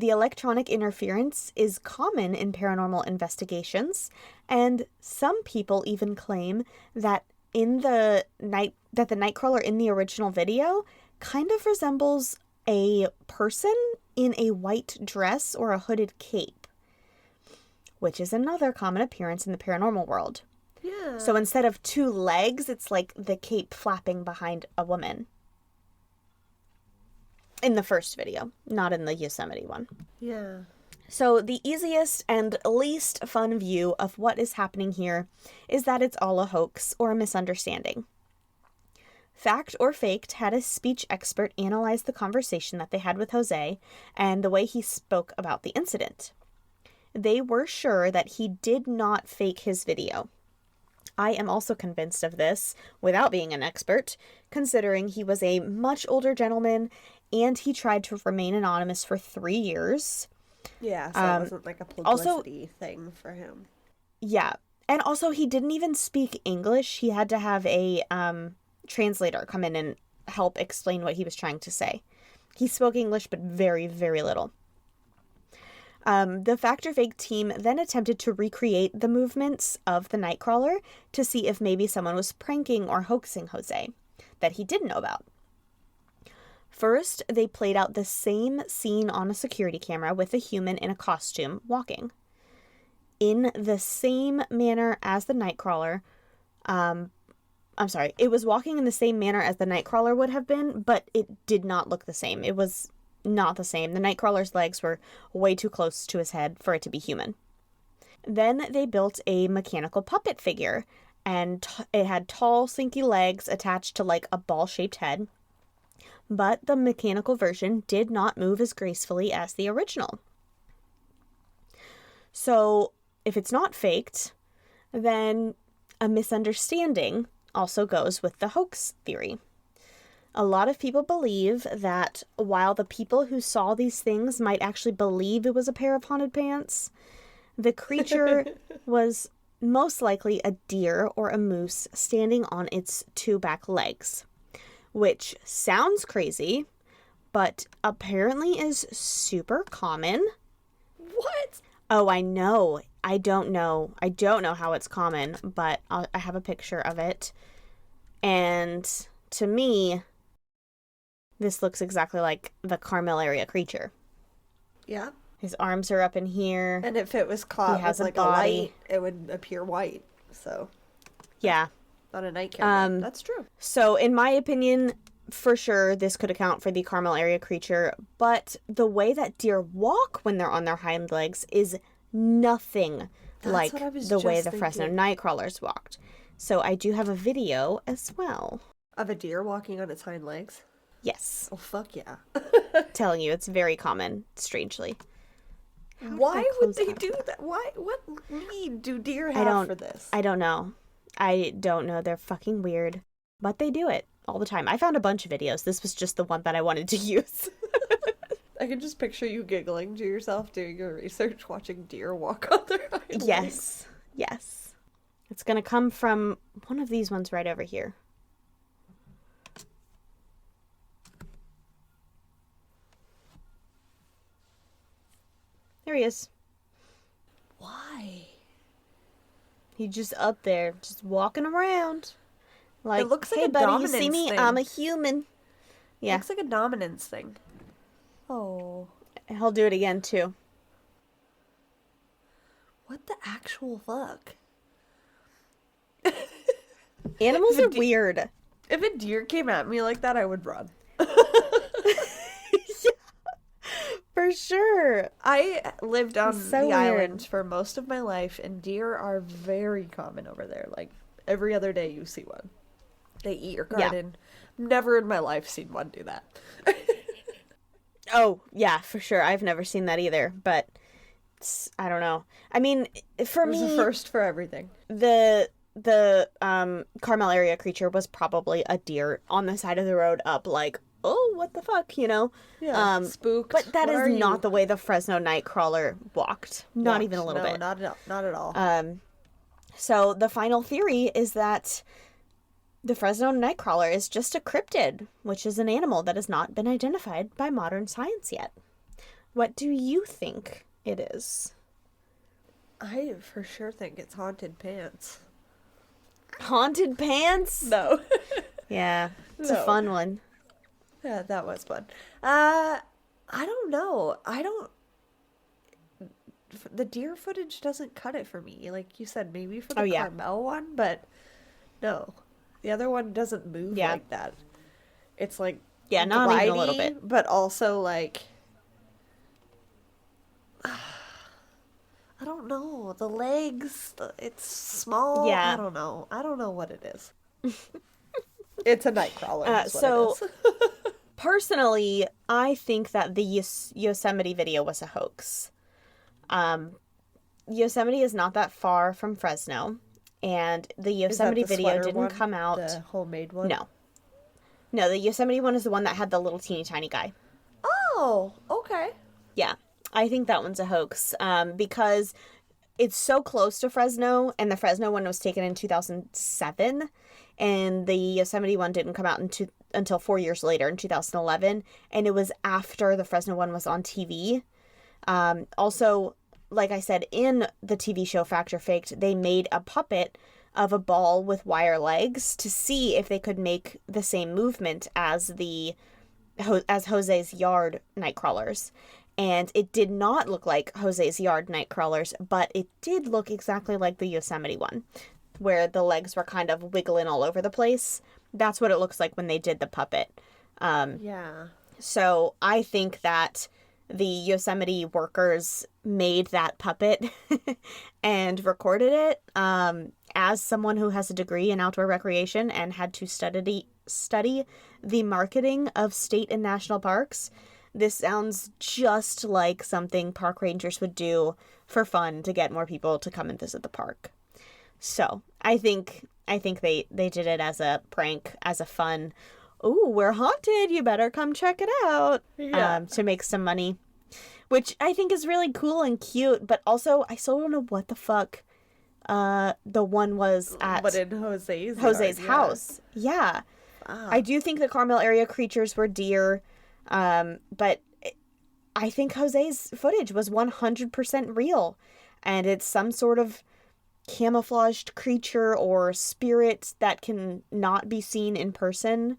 electronic interference is common in paranormal investigations, and some people even claim that the nightcrawler in the original video kind of resembles a person in a white dress or a hooded cape, which is another common appearance in the paranormal world. Yeah. So instead of two legs, it's like the cape flapping behind a woman. In the first video, not in the Yosemite one. Yeah. So the easiest and least fun view of what is happening here is that it's all a hoax or a misunderstanding. Fact or Faked had a speech expert analyze the conversation that they had with Jose and the way he spoke about the incident. They were sure that he did not fake his video. I am also convinced of this, without being an expert, considering he was a much older gentleman and he tried to remain anonymous for 3 years. Yeah, so it wasn't like a publicity thing for him. Yeah, and also he didn't even speak English. He had to have a translator come in and help explain what he was trying to say. He spoke English, but very, very little. The Fact or Fake team then attempted to recreate the movements of the Nightcrawler to see if maybe someone was pranking or hoaxing Jose that he didn't know about. First, they played out the same scene on a security camera with a human in a costume walking. In the same manner as the Nightcrawler, it was walking in the same manner as the Nightcrawler would have been, but it did not look the same. It was not the same. The Nightcrawler's legs were way too close to his head for it to be human. Then they built a mechanical puppet figure, and it had tall, slinky legs attached to like a ball-shaped head. But the mechanical version did not move as gracefully as the original. So, if it's not faked, then a misunderstanding also goes with the hoax theory. A lot of people believe that while the people who saw these things might actually believe it was a pair of haunted pants, the creature was most likely a deer or a moose standing on its two back legs, which sounds crazy, but apparently is super common. What? Oh, I know. I don't know how it's common, but I have a picture of it. And to me, this looks exactly like the Carmel area creature. Yeah. His arms are up in here. And if it was caught with like a light, it would appear white. So. Yeah. On a night camera. That's true. So, in my opinion, for sure, this could account for the Carmel area creature. But the way that deer walk when they're on their hind legs is nothing like the way the Fresno Nightcrawlers walked. So, I do have a video as well. Of a deer walking on its hind legs? Yes. Oh, fuck yeah. Telling you, it's very common, strangely. Why would they do that? Why? What need do deer have for this? I don't know. I don't know. They're fucking weird. But they do it all the time. I found a bunch of videos. This was just the one that I wanted to use. I can just picture you giggling to yourself doing your research, watching deer walk on their hind legs. Yes. It's going to come from one of these ones right over here. There he is. Why? He's just up there, just walking around. Like, it looks like hey, a buddy, you dominance see me? thing. I'm a human. Yeah. It looks like a dominance thing. Oh. He'll do it again, too. What the actual fuck? Animals are weird. If a deer came at me like that, I would run. For sure. I lived on So the weird. island for most of my life, and deer are very common over there. Like, every other day you see one. They eat your Yeah. garden. Never in my life seen one do that. Oh, yeah, for sure. I've never seen that either, but I don't know. I mean, for It was me, a first for everything. the Carmel area creature was probably a deer on the side of the road up like, oh, what the fuck, you know? Yeah, spooked. But that What is are you? not the way the Fresno Nightcrawler walked. Not even a little No, bit. not at all. So the final theory is that the Fresno Nightcrawler is just a cryptid, which is an animal that has not been identified by modern science yet. What do you think it is? I for sure think it's haunted pants. Haunted pants? No. Yeah, it's a No. fun one. Yeah, that was fun. I don't know. The deer footage doesn't cut it for me. Like you said, maybe for the Oh, yeah. Carmel one, but no. The other one doesn't move Yeah. like that. It's like Yeah, not even a little glidey, bit. but also like I don't know. The legs, it's small. Yeah. I don't know. I don't know what it is. It's a night crawler. Is what so- it is. Personally, I think that the Yosemite video was a hoax. Yosemite is not that far from Fresno, and the Is that Yosemite the video sweater didn't one? come out. The homemade one? No, the Yosemite one is the one that had the little teeny tiny guy. Oh, okay. Yeah, I think that one's a hoax because it's so close to Fresno, and the Fresno one was taken in 2007, and the Yosemite one didn't come out until 4 years later in 2011, and it was after the Fresno one was on TV. Also, like I said, in the TV show Fact or Faked, they made a puppet of a ball with wire legs to see if they could make the same movement as Jose's yard nightcrawlers. And it did not look like Jose's yard nightcrawlers, but it did look exactly like the Yosemite one, where the legs were kind of wiggling all over the place. That's what it looks like when they did the puppet. Yeah. So I think that the Yosemite workers made that puppet and recorded it as someone who has a degree in outdoor recreation and had to study the marketing of state and national parks. This sounds just like something park rangers would do for fun to get more people to come and visit the park. So I think they did it as a prank, as a fun, ooh, we're haunted, you better come check it out, Yeah. to make some money, which I think is really cool and cute, but also I still don't know what the fuck the one was at But in Jose's Jose's yard, house. Yeah. Ah. I do think the Carmel area creatures were deer, but I think Jose's footage was 100% real, and it's some sort of camouflaged creature or spirit that can not be seen in person,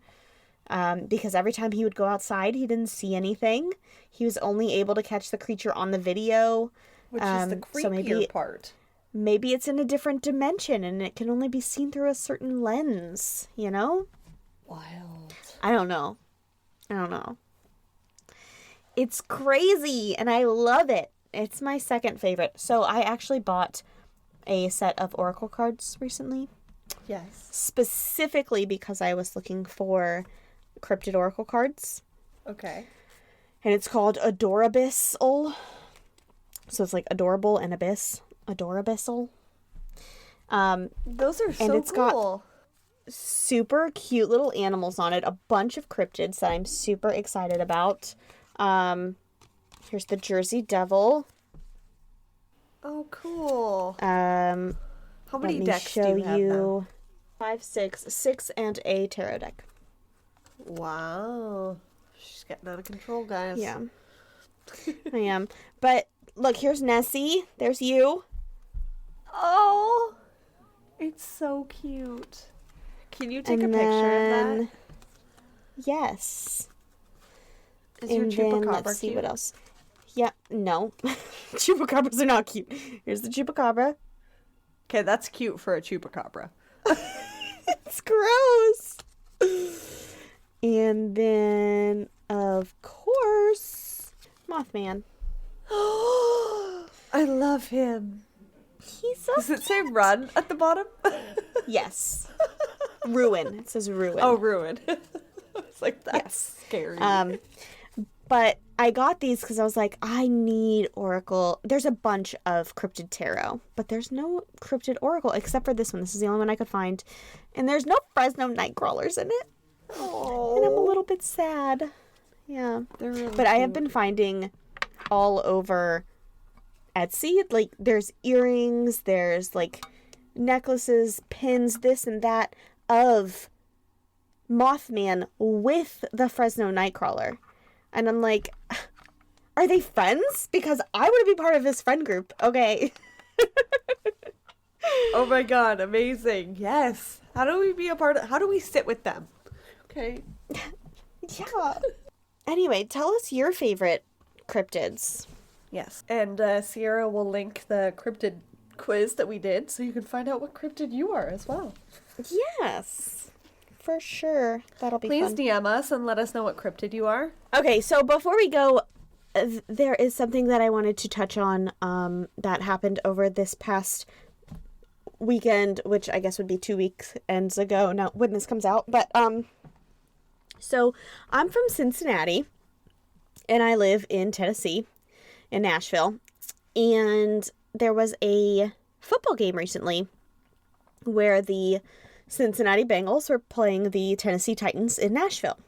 because every time he would go outside, he didn't see anything. He was only able to catch the creature on the video. Which is the so creepier part. Maybe it's in a different dimension and it can only be seen through a certain lens, you know? Wild. I don't know. It's crazy and I love it. It's my second favorite. So I actually bought a set of oracle cards recently, Yes. specifically because I was looking for cryptid oracle cards. Okay. And it's called Adorabyssal. So it's like adorable and abyss. Adorabyssal. Those are so it's got- cool. Super cute little animals on it. A bunch of cryptids that I'm super excited about. Here's the Jersey Devil. Oh, cool. How How many decks do you have now? 5, 6 and a tarot deck. Wow. She's getting out of control, guys. Yeah. I am. But look, here's Nessie. There's you. Oh, it's so cute. Can you take And a picture then- of Yes. that? Is your And then chupacabra let's see cute? what else. Yeah, no. Chupacabras are not cute. Here's the chupacabra. Okay, that's cute for a chupacabra. It's gross. And then, of course, Mothman. I love him. He's so Does it say run at the bottom? Yes. Ruin. It says ruin. Oh, ruin. It's like, that's scary. But I got these because I was like, I need Oracle. There's a bunch of Cryptid Tarot, but there's no Cryptid Oracle except for this one. This is the only one I could find. And there's no Fresno Nightcrawlers in it. Oh, And I'm a little bit sad. Yeah. they're really But I have cute. been finding all over Etsy. Like, there's earrings, there's, like, necklaces, pins, this and that of Mothman with the Fresno Nightcrawler. And I'm like, are they friends? Because I want to be part of this friend group. Okay. Oh my god, amazing. Yes. How do we be a part of, how do we sit with them? Okay. Yeah. Anyway, tell us your favorite cryptids. Yes. And Sierra will link the cryptid quiz that we did so you can find out what cryptid you are as well. Yes. For sure. That'll be Please fun. DM us and let us know what cryptid you are. Okay, so before we go, there is something that I wanted to touch on that happened over this past weekend, which I guess would be 2 weekends ago now when this comes out. But so I'm from Cincinnati and I live in Tennessee, in Nashville. And there was a football game recently where the Cincinnati Bengals were playing the Tennessee Titans in Nashville.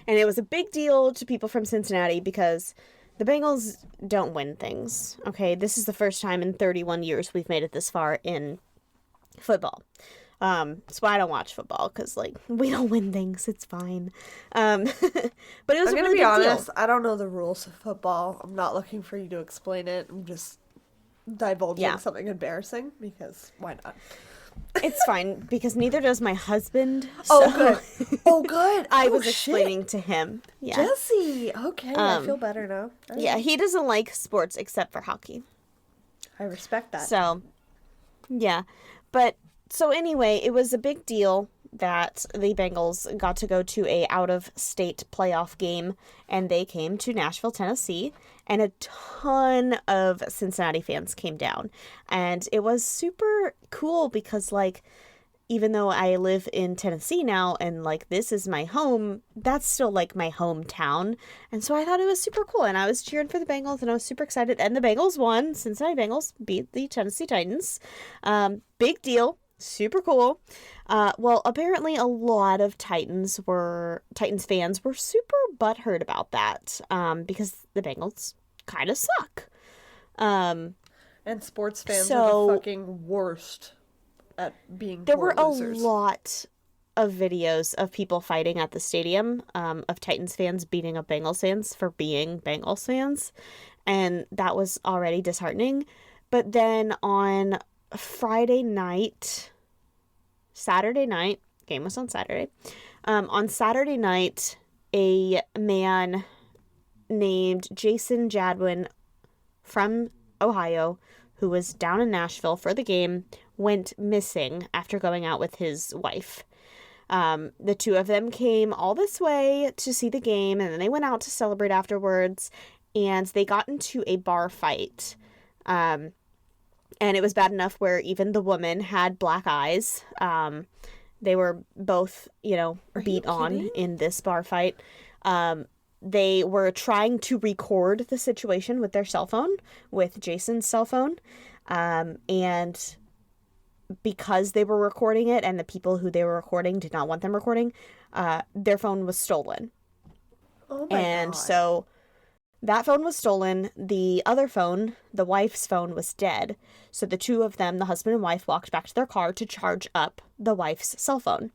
And it was a big deal to people from Cincinnati because the Bengals don't win things. Okay, this is the first time in 31 years we've made it this far in football. That's why I don't watch football, because, like, we don't win things. It's fine. But it was I'm a going to really be big honest, deal. I don't know the rules of football. I'm not looking for you to explain it. I'm just divulging Yeah. something embarrassing because why not? It's fine, because neither does my husband. Oh, so good. Oh, good. I Oh, was shit. explaining to him. Yeah. Jesse. Okay, I feel better now. Yeah, he doesn't like sports except for hockey. I respect that. So, yeah. But, so anyway, it was a big deal that the Bengals got to go to a out-of-state playoff game, and they came to Nashville, Tennessee, and a ton of Cincinnati fans came down. And it was super cool because, like, even though I live in Tennessee now and, like, this is my home, that's still, like, my hometown. And so I thought it was super cool. And I was cheering for the Bengals and I was super excited. And the Bengals won. Cincinnati Bengals beat the Tennessee Titans. Big deal. Super cool. Well, apparently a lot of Titans fans were super butthurt about that because the Bengals kind of suck. And sports fans are So- the fucking worst at being There poor were losers. a lot of videos of people fighting at the stadium, of Titans fans beating up Bengals fans for being Bengals fans, and that was already disheartening. But then on Saturday night, game was on Saturday. On Saturday night, a man named Jason Jadwin from Ohio, who was down in Nashville for the game, went missing after going out with his wife. The two of them came all this way to see the game, and then they went out to celebrate afterwards, and they got into a bar fight. And it was bad enough where even the woman had black eyes. They were both, beat on kidding? in this bar fight. They were trying to record the situation with their cell phone, with Jason's cell phone. And because they were recording it and the people who they were recording did not want them recording, their phone was stolen. Oh my And God. so that phone was stolen. The other phone, the wife's phone, was dead. So the two of them, the husband and wife, walked back to their car to charge up the wife's cell phone.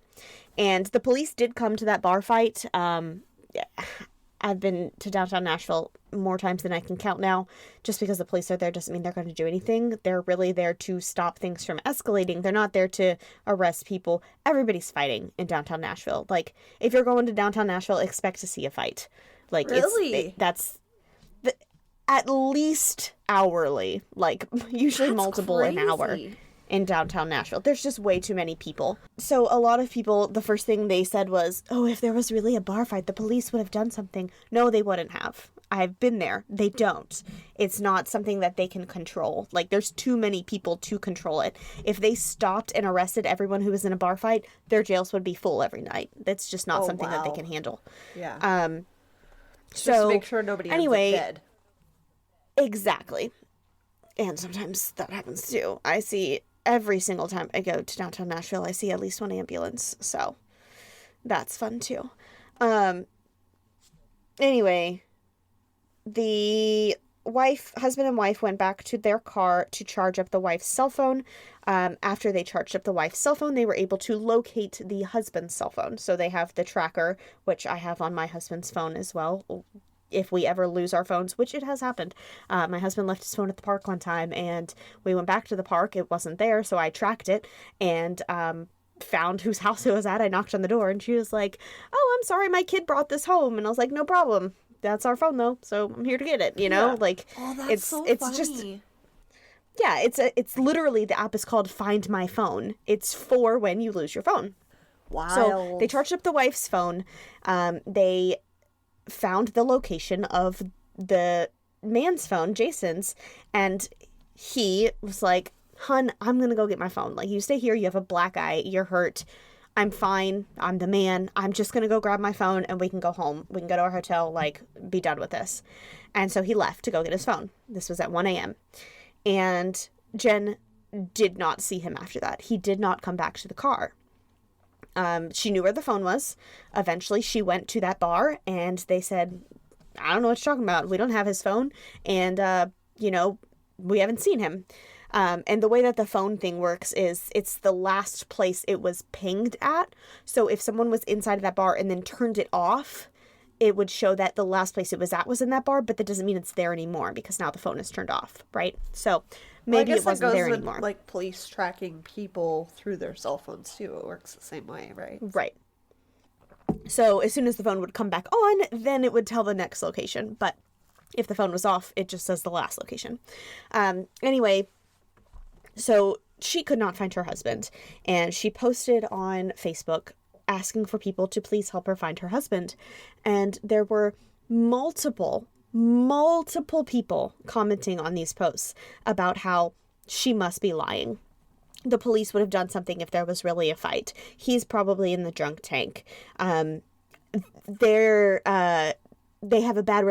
And the police did come to that bar fight. I've been to downtown Nashville more times than I can count now. Just because the police are there doesn't mean they're going to do anything. They're really there to stop things from escalating. They're not there to arrest people. Everybody's fighting in downtown Nashville. Like, if you're going to downtown Nashville, expect to see a fight. Like, Really? at least hourly, like usually That's multiple an hour crazy. in downtown Nashville. There's just way too many people. So a lot of people, the first thing they said was, oh, if there was really a bar fight, the police would have done something. No, they wouldn't have. I've been there. They don't. It's not something that they can control. Like, there's too many people to control it. If they stopped and arrested everyone who was in a bar fight, their jails would be full every night. That's just not something that they can handle. Yeah. So just to make sure nobody ends up dead. Exactly. And sometimes that happens too. I see every single time I go to downtown Nashville, I see at least one ambulance. So that's fun too. Anyway, the husband and wife went back to their car to charge up the wife's cell phone. After they charged up the wife's cell phone, they were able to locate the husband's cell phone. So they have the tracker, which I have on my husband's phone as well. If we ever lose our phones, which it has happened. My husband left his phone at the park one time, and we went back to the park. It wasn't there, so I tracked it and found whose house it was at. I knocked on the door, and she was like, "Oh, I'm sorry, my kid brought this home." And I was like, "No problem. That's our phone, though, so I'm here to get it." You know, Yeah. like, Oh, that's so it's funny. just, yeah, it's literally, the app is called Find My Phone. It's for when you lose your phone. Wild. So they charged up the wife's phone. They found the location of the man's phone, Jason's, and he was like, "Hun, I'm gonna go get my phone. Like, you stay here, you have a black eye, you're hurt. I'm fine. I'm the man. I'm just gonna go grab my phone and we can go home. We can go to our hotel, like, be done with this." And so he left to go get his phone. This was at 1 a.m. And Jen did not see him after that. He did not come back to the car. She knew where the phone was. Eventually, she went to that bar, and they said, "I don't know what you're talking about. We don't have his phone, and, we haven't seen him." And the way that the phone thing works is it's the last place it was pinged at. So if someone was inside of that bar and then turned it off, it would show that the last place it was at was in that bar, but that doesn't mean it's there anymore because now the phone is turned off, right? So maybe it wasn't there with, anymore. Like, police tracking people through their cell phones too. It works the same way, right? Right. So as soon as the phone would come back on, then it would tell the next location. But if the phone was off, it just says the last location. Anyway, so she could not find her husband, and she posted on Facebook asking for people to please help her find her husband. And there were multiple people commenting on these posts about how she must be lying. The police would have done something if there was really a fight. He's probably in the drunk tank. They have a bad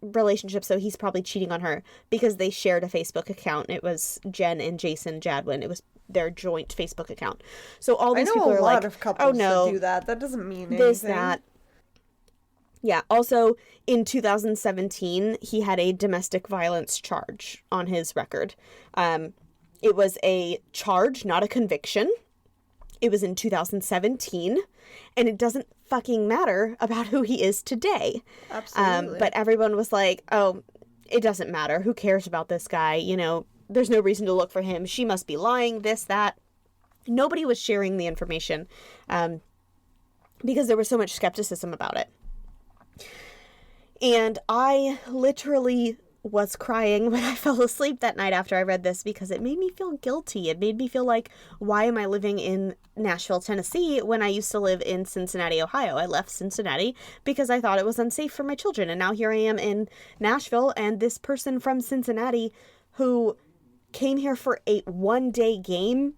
relationship, so he's probably cheating on her because they shared a Facebook account. It was Jen and Jason Jadwin. It was their joint Facebook account. So all these people are like, of couples "Oh no, that do that. That doesn't mean anything." this, that." Yeah. Also, in 2017, he had a domestic violence charge on his record. It was a charge, not a conviction. It was in 2017, and it doesn't fucking matter about who he is today. Absolutely. But everyone was like, "Oh, it doesn't matter. Who cares about this guy? You know, there's no reason to look for him. She must be lying, this, that." Nobody was sharing the information because there was so much skepticism about it. And I literally was crying when I fell asleep that night after I read this because it made me feel guilty. It made me feel like, why am I living in Nashville, Tennessee when I used to live in Cincinnati, Ohio? I left Cincinnati because I thought it was unsafe for my children. And now here I am in Nashville, and this person from Cincinnati who came here for a one-day game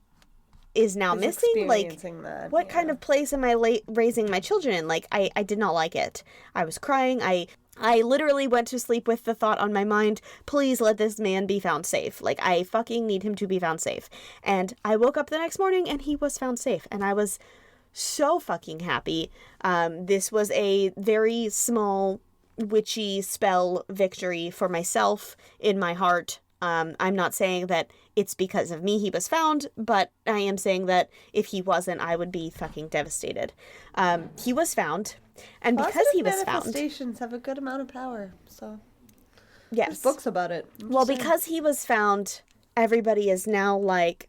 is now missing. Like, that, what kind of place am I raising my children in? Like, I did not like it. I was crying. I literally went to sleep with the thought on my mind, please let this man be found safe. Like, I fucking need him to be found safe. And I woke up the next morning and he was found safe. And I was so fucking happy. This was a very small witchy spell victory for myself in my heart. I'm not saying that it's because of me he was found, but I am saying that if he wasn't, I would be fucking devastated. He was found. And because he was found, manifestations have a good amount of power. So yes, there's books about it. Well, because he was found, everybody is now like,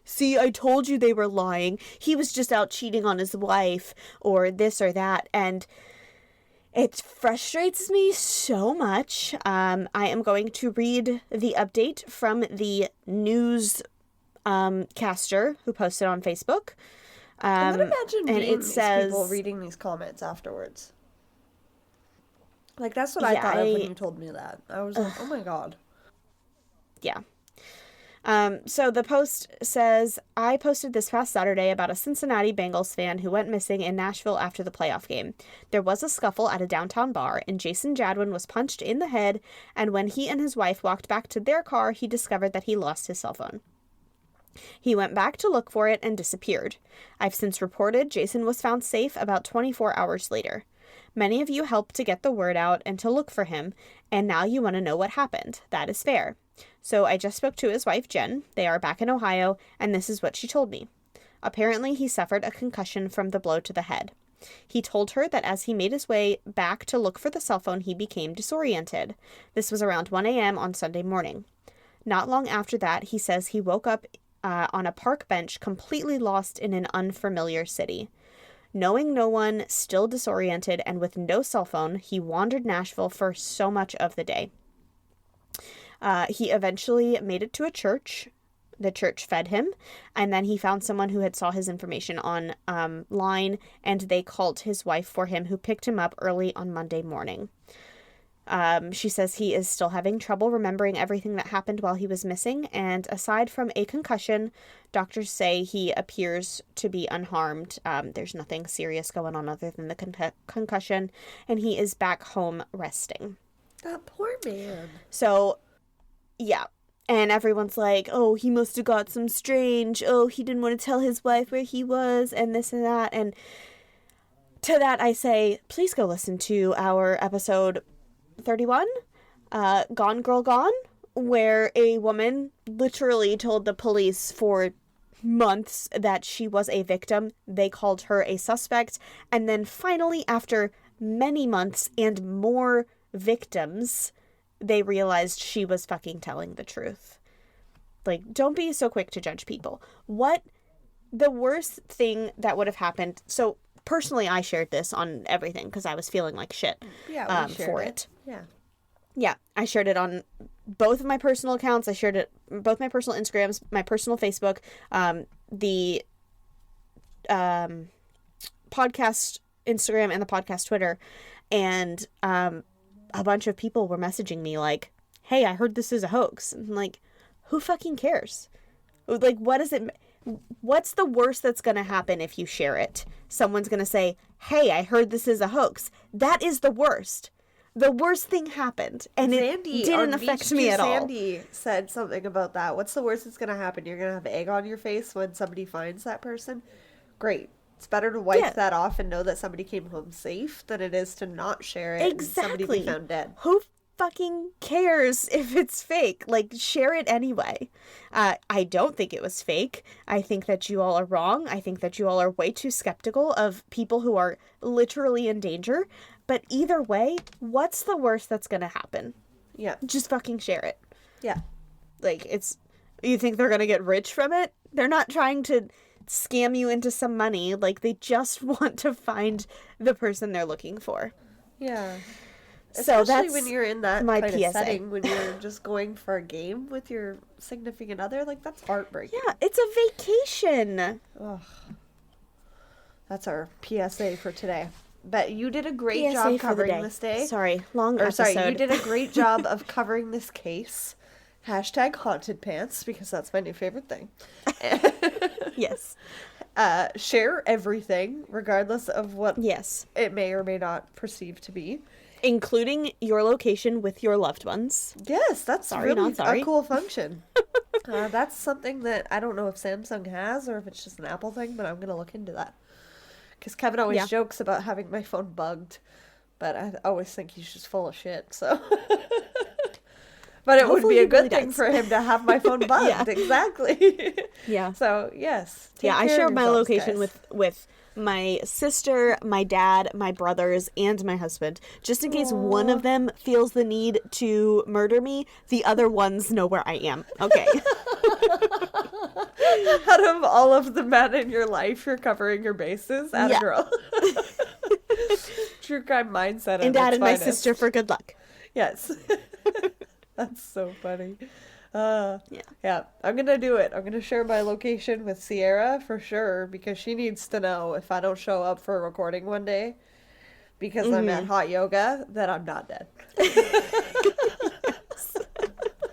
"See, I told you they were lying. He was just out cheating on his wife," or this or that. And it frustrates me so much. I am going to read the update from the news caster who posted on Facebook. And then imagine and being it these says, people reading these comments afterwards. Like, that's what I Yeah, thought of when you told me that. I was like, oh my God. Yeah. So the post says, I posted this past Saturday about a Cincinnati Bengals fan who went missing in Nashville after the playoff game. There was a scuffle at a downtown bar, and Jason Jadwin was punched in the head, and when he and his wife walked back to their car, he discovered that he lost his cell phone. He went back to look for it and disappeared. I've since reported Jason was found safe about 24 hours later. Many of you helped to get the word out and to look for him, and now you want to know what happened. That is fair. So I just spoke to his wife, Jen. They are back in Ohio, and this is what she told me. Apparently, he suffered a concussion from the blow to the head. He told her that as he made his way back to look for the cell phone, he became disoriented. This was around 1 a.m. on Sunday morning. Not long after that, he says he woke up on a park bench, completely lost in an unfamiliar city. Knowing no one, still disoriented, and with no cell phone, he wandered Nashville for so much of the day. He eventually made it to a church. The church fed him, and then he found someone who had saw his information on line, and they called his wife for him, who picked him up early on Monday morning. She says he is still having trouble remembering everything that happened while he was missing, and aside from a concussion, doctors say he appears to be unharmed. There's nothing serious going on other than the concussion, and he is back home resting. That poor man. So, yeah. And everyone's like, oh, he must have got some strange, oh, he didn't want to tell his wife where he was, and this and that. And to that I say, please go listen to our episode 31, Gone Girl Gone, where a woman literally told the police for months that she was a victim. They called her a suspect. And then finally, after many months and more victims, they realized she was fucking telling the truth. Like, don't be so quick to judge people. What the worst thing that would have happened? So personally, I shared this on everything because I was feeling like shit for it. Yeah, I shared it on both of my personal accounts. I shared it both my personal Instagrams, my personal Facebook, the podcast Instagram, and the podcast Twitter, and a bunch of people were messaging me like, hey, I heard this is a hoax. I'm like, who fucking cares? Like, what is it? What's the worst that's going to happen if you share it? Someone's going to say, hey, I heard this is a hoax. That is the worst. The worst thing happened, and Sandy, it didn't affect me at all. Sandy said something about that. What's the worst that's going to happen? You're going to have egg on your face when somebody finds that person? Great. It's better to wipe that off and know that somebody came home safe than it is to not share it and somebody be found dead. Who fucking cares if it's fake? Like, share it anyway. I don't think it was fake. I think that you all are wrong. I think that you all are way too skeptical of people who are literally in danger. But either way, what's the worst that's going to happen? Yeah. Just fucking share it. Yeah. Like, you think they're going to get rich from it? They're not trying to scam you into some money. Like, they just want to find the person they're looking for. Yeah. So Especially when you're in that my kind PSA. of setting, when you're just going for a game with your significant other, like, that's heartbreaking. Yeah, it's a vacation. Ugh. That's our PSA for today. But you did a great PSA job for the covering day. this day. Sorry, long episode. Sorry, you did a great job of covering this case. Hashtag haunted pants, because that's my new favorite thing. Yes. Share everything, regardless of what Yes. it may or may not perceive to be. Including your location with your loved ones. Yes, that's Sorry, really not sorry. a cool function. That's something that I don't know if Samsung has or if it's just an Apple thing, but I'm going to look into that. Because Kevin always jokes about having my phone bugged, but I always think he's just full of shit, so... But it Hopefully would be a good really thing does. for him to have my phone bugged, exactly. Yeah. So, yes. Yeah, I care shared of my yourselves, location guys. with my sister, my dad, my brothers, and my husband. Just in case one of them feels the need to murder me, the other ones know where I am. Okay. Out of all of the men in your life, you're covering your bases. Atta girl. True crime mindset. And dad and my finest. sister for good luck. Yes. That's so funny. Yeah. I'm going to do it. I'm going to share my location with Sierra for sure, because she needs to know if I don't show up for a recording one day because I'm at hot yoga that I'm not dead.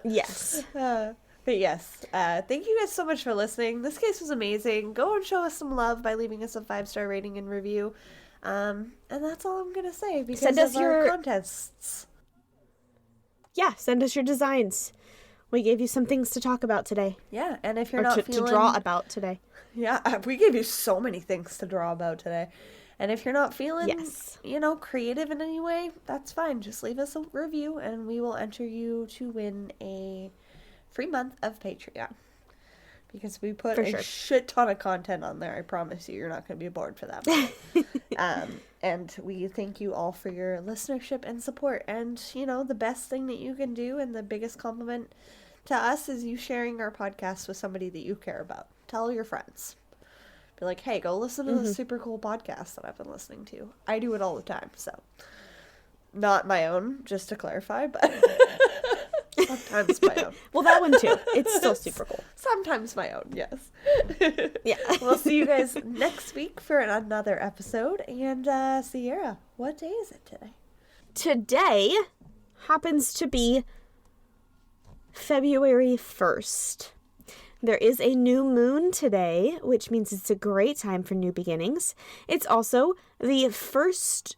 Yes. But yes, thank you guys so much for listening. This case was amazing. Go and show us some love by leaving us a 5-star rating and review. And that's all I'm going to say because Send us of our your- contests. Yeah, send us your designs. We gave you some things to talk about today. Yeah, and if you're Or not to feeling... draw about today. Yeah, we gave you so many things to draw about today. And if you're not feeling, Yes. creative in any way, that's fine. Just leave us a review and we will enter you to win a free month of Patreon. Because we put For a sure. shit ton of content on there. I promise you're not going to be bored for that. And we thank you all for your listenership and support. And, the best thing that you can do and the biggest compliment to us is you sharing our podcast with somebody that you care about. Tell your friends. Be like, hey, go listen to this super cool podcast that I've been listening to. I do it all the time, so. Not my own, just to clarify, but sometimes my own. Well, that one too. It's still super cool. Sometimes my own, yes. Yeah. We'll see you guys next week for another episode. And Sierra, what day is it today? Today happens to be February 1st. There is a new moon today, which means it's a great time for new beginnings. It's also the first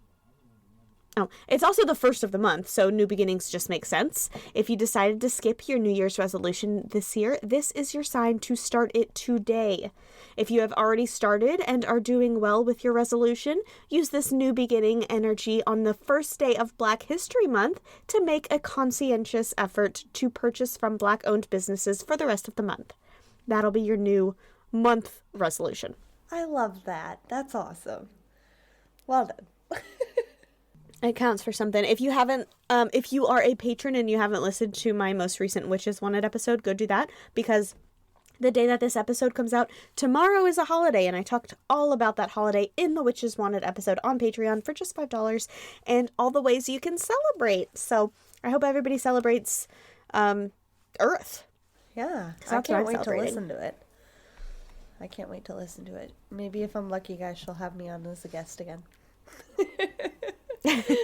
of the month, so new beginnings just make sense. If you decided to skip your New Year's resolution this year, this is your sign to start it today. If you have already started and are doing well with your resolution, use this new beginning energy on the first day of Black History Month to make a conscientious effort to purchase from Black-owned businesses for the rest of the month. That'll be your new month resolution. I love that. That's awesome. Well done. It counts for something. If you haven't, if you are a patron and you haven't listened to my most recent Witches Wanted episode, go do that, because the day that this episode comes out, tomorrow is a holiday, and I talked all about that holiday in the Witches Wanted episode on Patreon for just $5, and all the ways you can celebrate. So I hope everybody celebrates Earth. Yeah, I that's what can't I'm wait to celebrating. listen to it. I can't wait to listen to it. Maybe if I'm lucky, guys, she'll have me on as a guest again.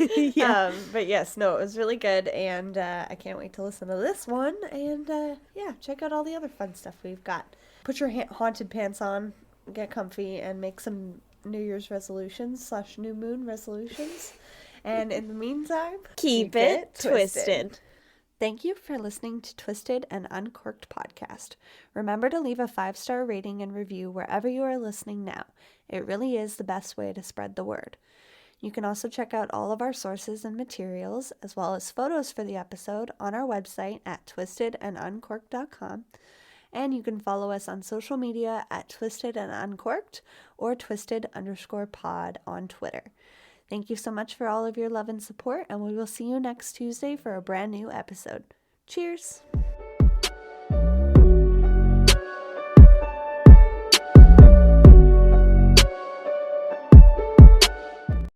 Yeah. But yes, no, it was really good, and I can't wait to listen to this one, and yeah, check out all the other fun stuff we've got. Put your haunted pants on, get comfy, and make some New Year's resolutions / new moon resolutions, and in the meantime, Keep it twisted. Thank you for listening to Twisted and Uncorked podcast. Remember to leave a 5-star rating and review wherever you are listening now. It really is the best way to spread the word. You can also check out all of our sources and materials, as well as photos for the episode, on our website at twistedanduncorked.com. And you can follow us on social media at Twisted and Uncorked or Twisted_pod on Twitter. Thank you so much for all of your love and support, and we will see you next Tuesday for a brand new episode. Cheers!